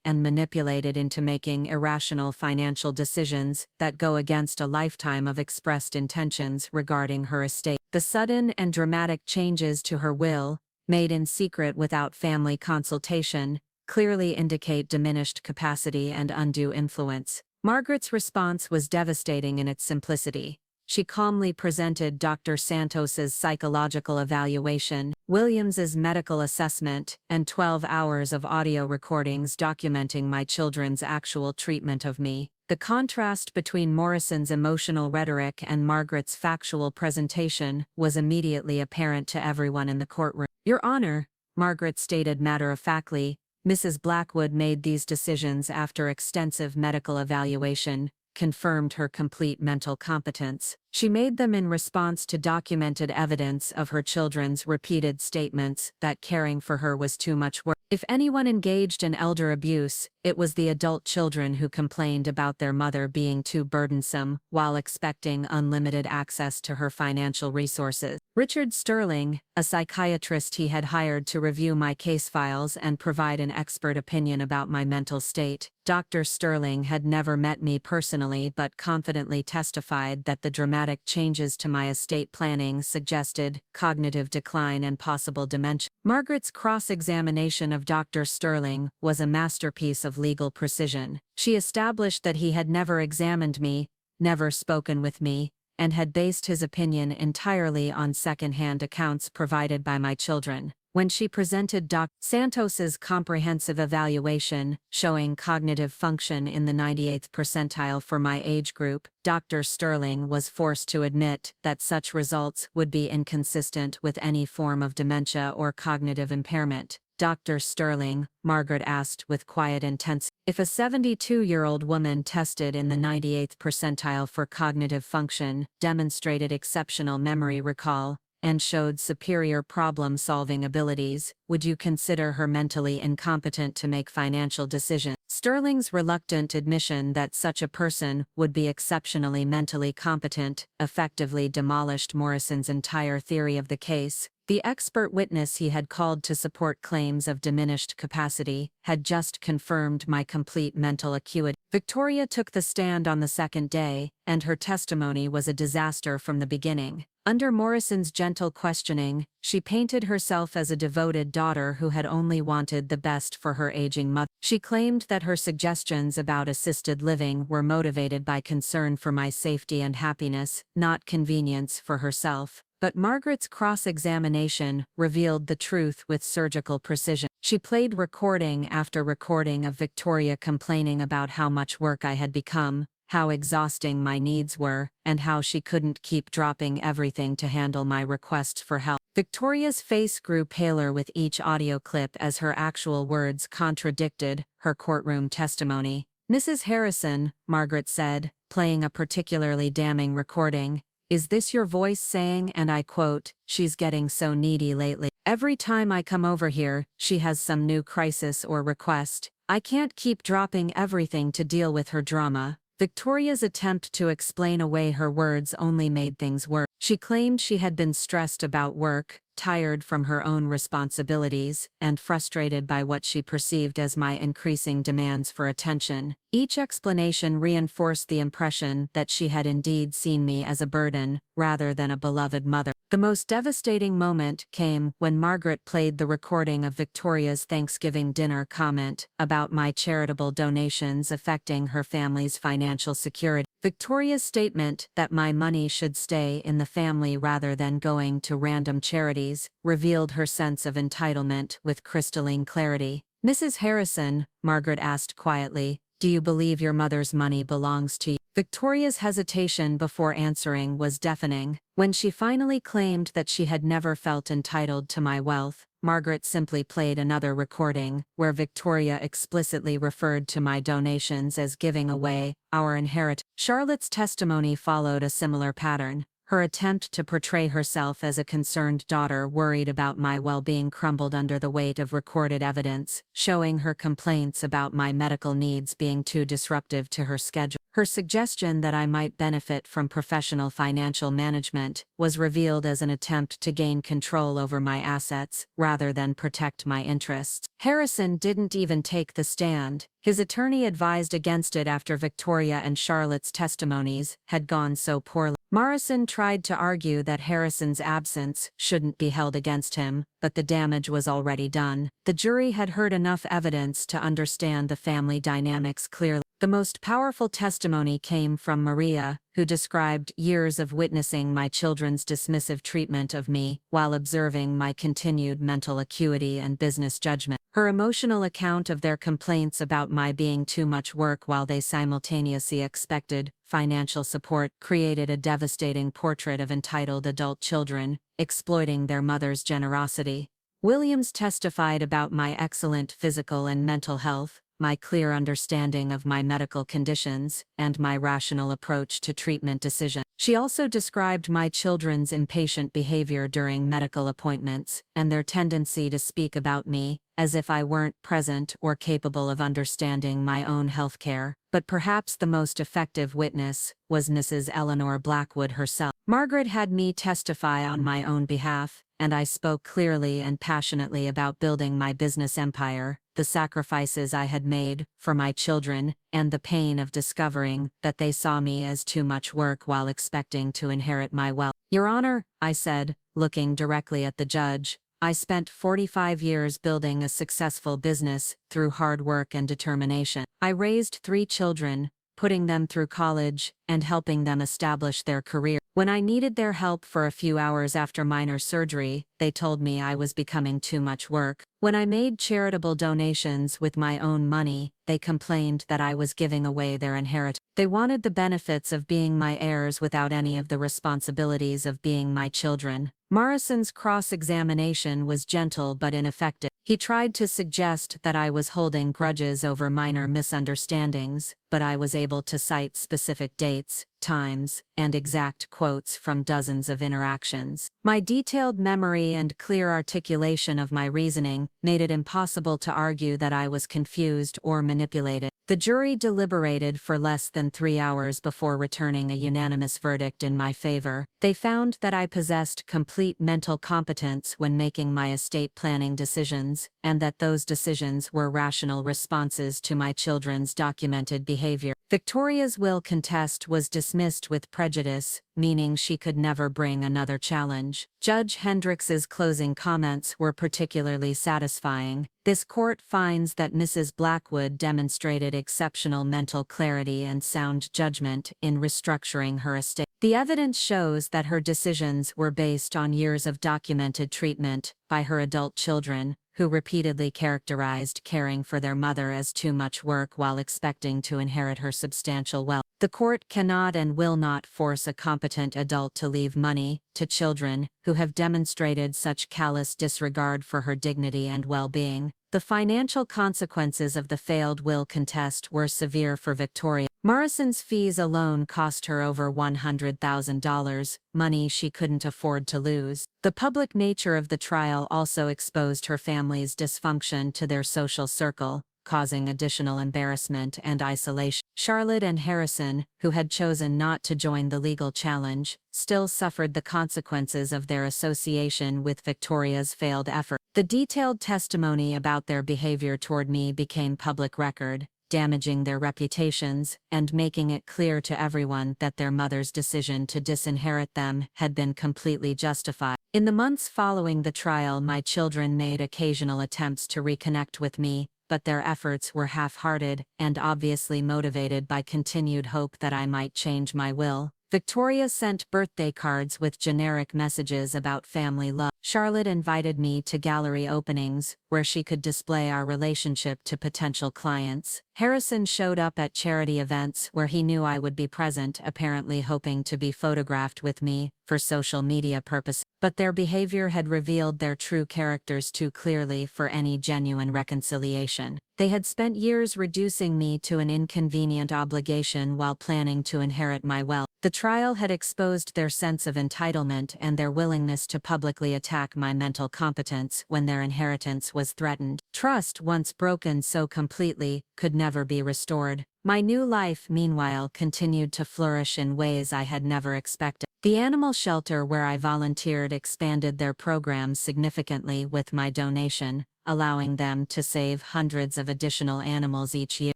and manipulated into making irrational financial decisions that go against a lifetime of expressed intentions regarding her estate. The sudden and dramatic changes to her will, made in secret without family consultation, clearly indicate diminished capacity and undue influence. Margaret's response was devastating in its simplicity. She calmly presented Dr. Santos's psychological evaluation, Williams's medical assessment, and 12 hours of audio recordings documenting my children's actual treatment of me. The contrast between Morrison's emotional rhetoric and Margaret's factual presentation was immediately apparent to everyone in the courtroom. Your Honor, Margaret stated matter-of-factly, Mrs. Blackwood made these decisions after extensive medical evaluation, confirmed her complete mental competence. She made them in response to documented evidence of her children's repeated statements that caring for her was too much work. If anyone engaged in elder abuse, it was the adult children who complained about their mother being too burdensome while expecting unlimited access to her financial resources. Richard Sterling, a psychiatrist he had hired to review my case files and provide an expert opinion about my mental state. Dr. Sterling had never met me personally but confidently testified that the dramatic changes to my estate planning suggested cognitive decline and possible dementia. Margaret's cross-examination of Dr. Sterling was a masterpiece of legal precision. She established that he had never examined me, never spoken with me, and had based his opinion entirely on second-hand accounts provided by my children. When she presented Dr. Santos's comprehensive evaluation, showing cognitive function in the 98th percentile for my age group, Dr. Sterling was forced to admit that such results would be inconsistent with any form of dementia or cognitive impairment. Dr. Sterling, Margaret asked with quiet intensity, if a 72-year-old woman tested in the 98th percentile for cognitive function, demonstrated exceptional memory recall, and showed superior problem-solving abilities, would you consider her mentally incompetent to make financial decisions? Sterling's reluctant admission that such a person would be exceptionally mentally competent effectively demolished Morrison's entire theory of the case. The expert witness he had called to support claims of diminished capacity had just confirmed my complete mental acuity. Victoria took the stand on the second day, and her testimony was a disaster from the beginning. Under Morrison's gentle questioning, she painted herself as a devoted daughter who had only wanted the best for her aging mother. She claimed that her suggestions about assisted living were motivated by concern for my safety and happiness, not convenience for herself. But Margaret's cross-examination revealed the truth with surgical precision. She played recording after recording of Victoria complaining about how much work I had become, how exhausting my needs were, and how she couldn't keep dropping everything to handle my requests for help. Victoria's face grew paler with each audio clip as her actual words contradicted her courtroom testimony. "Mrs. Harrison," Margaret said, playing a particularly damning recording, "is this your voice saying, and I quote, 'She's getting so needy lately. Every time I come over here, she has some new crisis or request. I can't keep dropping everything to deal with her drama.'" Victoria's attempt to explain away her words only made things worse. She claimed she had been stressed about work, tired from her own responsibilities, and frustrated by what she perceived as my increasing demands for attention. Each explanation reinforced the impression that she had indeed seen me as a burden, rather than a beloved mother. The most devastating moment came when Margaret played the recording of Victoria's Thanksgiving dinner comment about my charitable donations affecting her family's financial security. Victoria's statement that my money should stay in the family rather than going to random charities revealed her sense of entitlement with crystalline clarity. "Mrs. Harrison," Margaret asked quietly, "do you believe your mother's money belongs to you?" Victoria's hesitation before answering was deafening. When she finally claimed that she had never felt entitled to my wealth, Margaret simply played another recording, where Victoria explicitly referred to my donations as giving away our inheritance. Charlotte's testimony followed a similar pattern. Her attempt to portray herself as a concerned daughter worried about my well-being crumbled under the weight of recorded evidence, showing her complaints about my medical needs being too disruptive to her schedule. Her suggestion that I might benefit from professional financial management was revealed as an attempt to gain control over my assets, rather than protect my interests. Harrison didn't even take the stand. His attorney advised against it after Victoria and Charlotte's testimonies had gone so poorly. Morrison tried to argue that Harrison's absence shouldn't be held against him, but the damage was already done. The jury had heard enough evidence to understand the family dynamics clearly. The most powerful testimony came from Maria, who described years of witnessing my children's dismissive treatment of me while observing my continued mental acuity and business judgment. Her emotional account of their complaints about my being too much work while they simultaneously expected financial support created a devastating portrait of entitled adult children, exploiting their mother's generosity. Williams testified about my excellent physical and mental health, my clear understanding of my medical conditions, and my rational approach to treatment decisions. She also described my children's impatient behavior during medical appointments, and their tendency to speak about me, as if I weren't present or capable of understanding my own healthcare. But perhaps the most effective witness was Mrs. Eleanor Blackwood herself. Margaret had me testify on my own behalf, and I spoke clearly and passionately about building my business empire, the sacrifices I had made for my children, and the pain of discovering that they saw me as too much work while expecting to inherit my wealth. Your Honor, I said, looking directly at the judge, I spent 45 years building a successful business through hard work and determination. I raised 3 children, putting them through college, and helping them establish their career. When I needed their help for a few hours after minor surgery, they told me I was becoming too much work. When I made charitable donations with my own money, they complained that I was giving away their inheritance. They wanted the benefits of being my heirs without any of the responsibilities of being my children. Morrison's cross-examination was gentle but ineffective. He tried to suggest that I was holding grudges over minor misunderstandings, but I was able to cite specific dates, times, and exact quotes from dozens of interactions. My detailed memory and clear articulation of my reasoning made it impossible to argue that I was confused or manipulated. The jury deliberated for less than 3 hours before returning a unanimous verdict in my favor. They found that I possessed complete mental competence when making my estate planning decisions, and that those decisions were rational responses to my children's documented behavior. Victoria's will contest was dismissed with prejudice, meaning she could never bring another challenge. Judge Hendricks's closing comments were particularly satisfying. This court finds that Mrs. Blackwood demonstrated exceptional mental clarity and sound judgment in restructuring her estate. The evidence shows that her decisions were based on years of documented treatment by her adult children, who repeatedly characterized caring for their mother as too much work while expecting to inherit her substantial wealth. The court cannot and will not force a competent adult to leave money to children who have demonstrated such callous disregard for her dignity and well-being. The financial consequences of the failed will contest were severe for Victoria. Morrison's fees alone cost her over $100,000, money she couldn't afford to lose. The public nature of the trial also exposed her family's dysfunction to their social circle, causing additional embarrassment and isolation. Charlotte and Harrison, who had chosen not to join the legal challenge, still suffered the consequences of their association with Victoria's failed effort. The detailed testimony about their behavior toward me became public record, damaging their reputations and making it clear to everyone that their mother's decision to disinherit them had been completely justified. In the months following the trial, my children made occasional attempts to reconnect with me, but their efforts were half-hearted and obviously motivated by continued hope that I might change my will. Victoria sent birthday cards with generic messages about family love. Charlotte invited me to gallery openings, where she could display our relationship to potential clients. Harrison showed up at charity events where he knew I would be present, apparently hoping to be photographed with me for social media purposes. But their behavior had revealed their true characters too clearly for any genuine reconciliation. They had spent years reducing me to an inconvenient obligation while planning to inherit my wealth. The trial had exposed their sense of entitlement and their willingness to publicly attack my mental competence when their inheritance was threatened. Trust, once broken so completely, could never be restored. My new life, meanwhile, continued to flourish in ways I had never expected. The animal shelter where I volunteered expanded their programs significantly with my donation, allowing them to save hundreds of additional animals each year.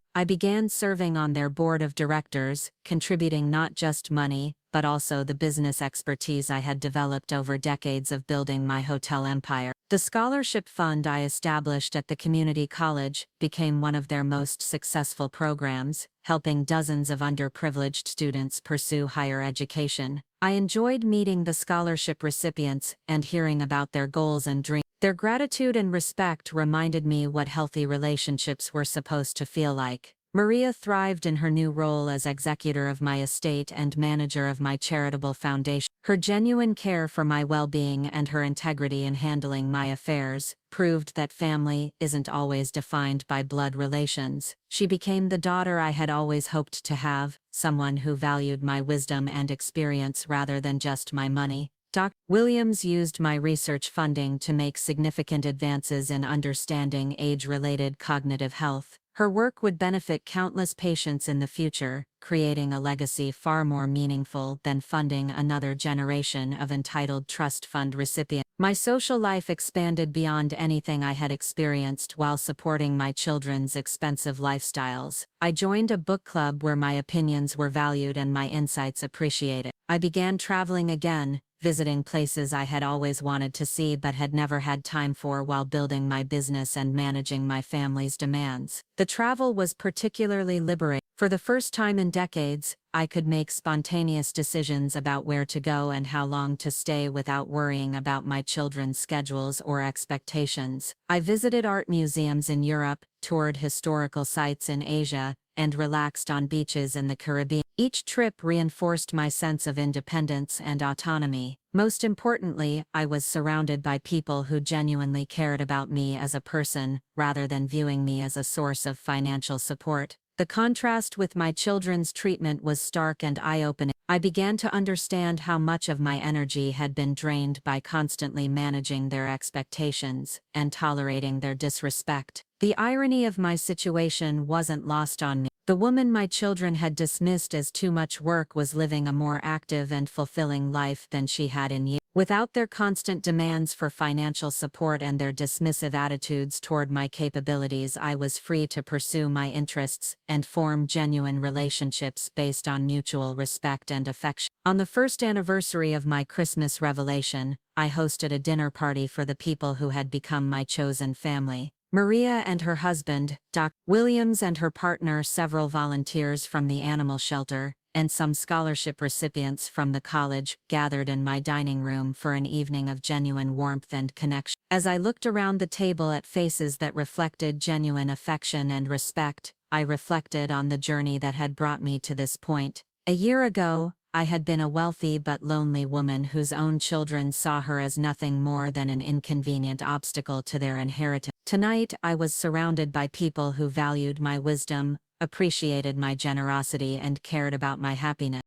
I began serving on their board of directors, contributing not just money, but also the business expertise I had developed over decades of building my hotel empire. The scholarship fund I established at the community college became one of their most successful programs, helping dozens of underprivileged students pursue higher education. I enjoyed meeting the scholarship recipients and hearing about their goals and dreams. Their gratitude and respect reminded me what healthy relationships were supposed to feel like. Maria thrived in her new role as executor of my estate and manager of my charitable foundation. Her genuine care for my well-being and her integrity in handling my affairs proved that family isn't always defined by blood relations. She became the daughter I had always hoped to have, someone who valued my wisdom and experience rather than just my money. Dr. Williams used my research funding to make significant advances in understanding age-related cognitive health. Her work would benefit countless patients in the future, creating a legacy far more meaningful than funding another generation of entitled trust fund recipients. My social life expanded beyond anything I had experienced while supporting my children's expensive lifestyles. I joined a book club where my opinions were valued and my insights appreciated. I began traveling again, visiting places I had always wanted to see but had never had time for while building my business and managing my family's demands. The travel was particularly liberating. For the first time in decades, I could make spontaneous decisions about where to go and how long to stay without worrying about my children's schedules or expectations. I visited art museums in Europe, toured historical sites in Asia, and relaxed on beaches in the Caribbean. Each trip reinforced my sense of independence and autonomy. Most importantly, I was surrounded by people who genuinely cared about me as a person, rather than viewing me as a source of financial support. The contrast with my children's treatment was stark and eye-opening. I began to understand how much of my energy had been drained by constantly managing their expectations and tolerating their disrespect. The irony of my situation wasn't lost on me. The woman my children had dismissed as too much work was living a more active and fulfilling life than she had in years. Without their constant demands for financial support and their dismissive attitudes toward my capabilities, I was free to pursue my interests and form genuine relationships based on mutual respect and affection. On the first anniversary of my Christmas revelation, I hosted a dinner party for the people who had become my chosen family. Maria and her husband, Dr. Williams, and her partner, several volunteers from the animal shelter, and some scholarship recipients from the college gathered in my dining room for an evening of genuine warmth and connection. As I looked around the table at faces that reflected genuine affection and respect, I reflected on the journey that had brought me to this point. A year ago, I had been a wealthy but lonely woman whose own children saw her as nothing more than an inconvenient obstacle to their inheritance. Tonight, I was surrounded by people who valued my wisdom, appreciated my generosity, and cared about my happiness.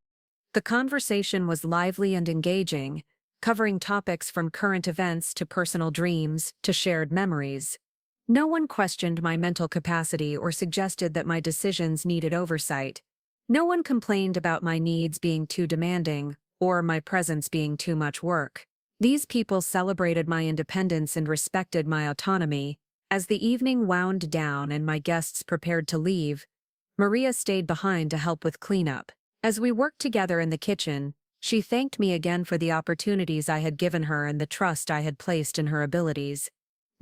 The conversation was lively and engaging, covering topics from current events to personal dreams to shared memories. No one questioned my mental capacity or suggested that my decisions needed oversight. No one complained about my needs being too demanding or my presence being too much work. These people celebrated my independence and respected my autonomy. As the evening wound down and my guests prepared to leave, Maria stayed behind to help with cleanup. As we worked together in the kitchen, she thanked me again for the opportunities I had given her and the trust I had placed in her abilities.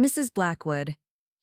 "Mrs. Blackwood,"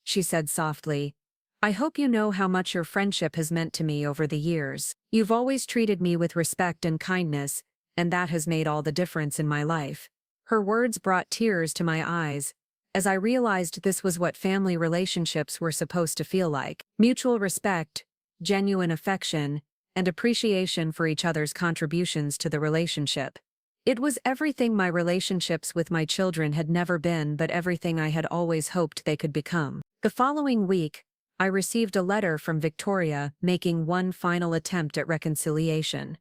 she said softly, "I hope you know how much your friendship has meant to me over the years. You've always treated me with respect and kindness, and that has made all the difference in my life." Her words brought tears to my eyes, as I realized this was what family relationships were supposed to feel like. Mutual respect, genuine affection, and appreciation for each other's contributions to the relationship. It was everything my relationships with my children had never been, but everything I had always hoped they could become. The following week, I received a letter from Victoria making one final attempt at reconciliation.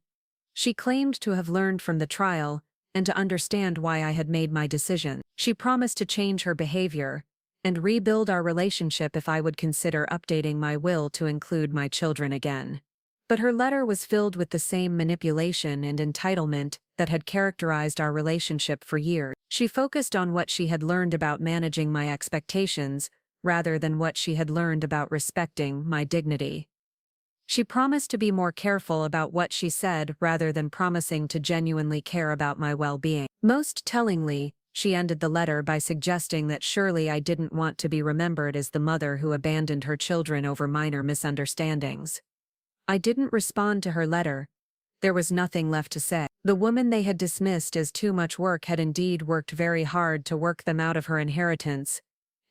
She claimed to have learned from the trial and to understand why I had made my decision. She promised to change her behavior and rebuild our relationship if I would consider updating my will to include my children again. But her letter was filled with the same manipulation and entitlement that had characterized our relationship for years. She focused on what she had learned about managing my expectations rather than what she had learned about respecting my dignity. She promised to be more careful about what she said rather than promising to genuinely care about my well-being. Most tellingly, she ended the letter by suggesting that surely I didn't want to be remembered as the mother who abandoned her children over minor misunderstandings. I didn't respond to her letter. There was nothing left to say. The woman they had dismissed as too much work had indeed worked very hard to work them out of her inheritance,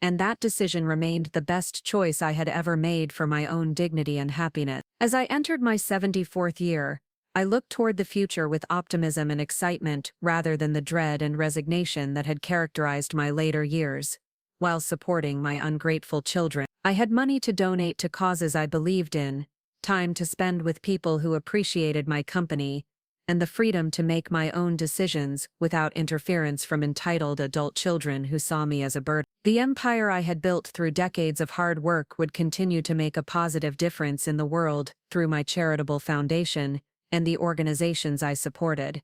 and that decision remained the best choice I had ever made for my own dignity and happiness. As I entered my 74th year, I looked toward the future with optimism and excitement rather than the dread and resignation that had characterized my later years. While supporting my ungrateful children, I had money to donate to causes I believed in, time to spend with people who appreciated my company, and the freedom to make my own decisions without interference from entitled adult children who saw me as a burden. The empire I had built through decades of hard work would continue to make a positive difference in the world through my charitable foundation and the organizations I supported.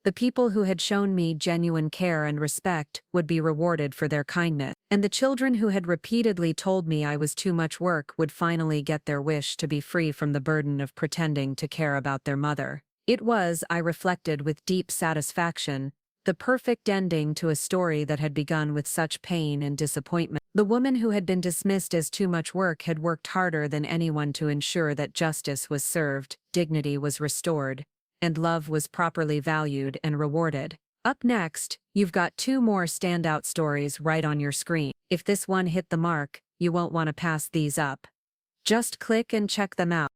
The people who had shown me genuine care and respect would be rewarded for their kindness, and the children who had repeatedly told me I was too much work would finally get their wish to be free from the burden of pretending to care about their mother. It was, I reflected with deep satisfaction, the perfect ending to a story that had begun with such pain and disappointment. The woman who had been dismissed as too much work had worked harder than anyone to ensure that justice was served, dignity was restored, and love was properly valued and rewarded. Up next, you've got 2 more standout stories right on your screen. If this one hit the mark, you won't want to pass these up. Just click and check them out.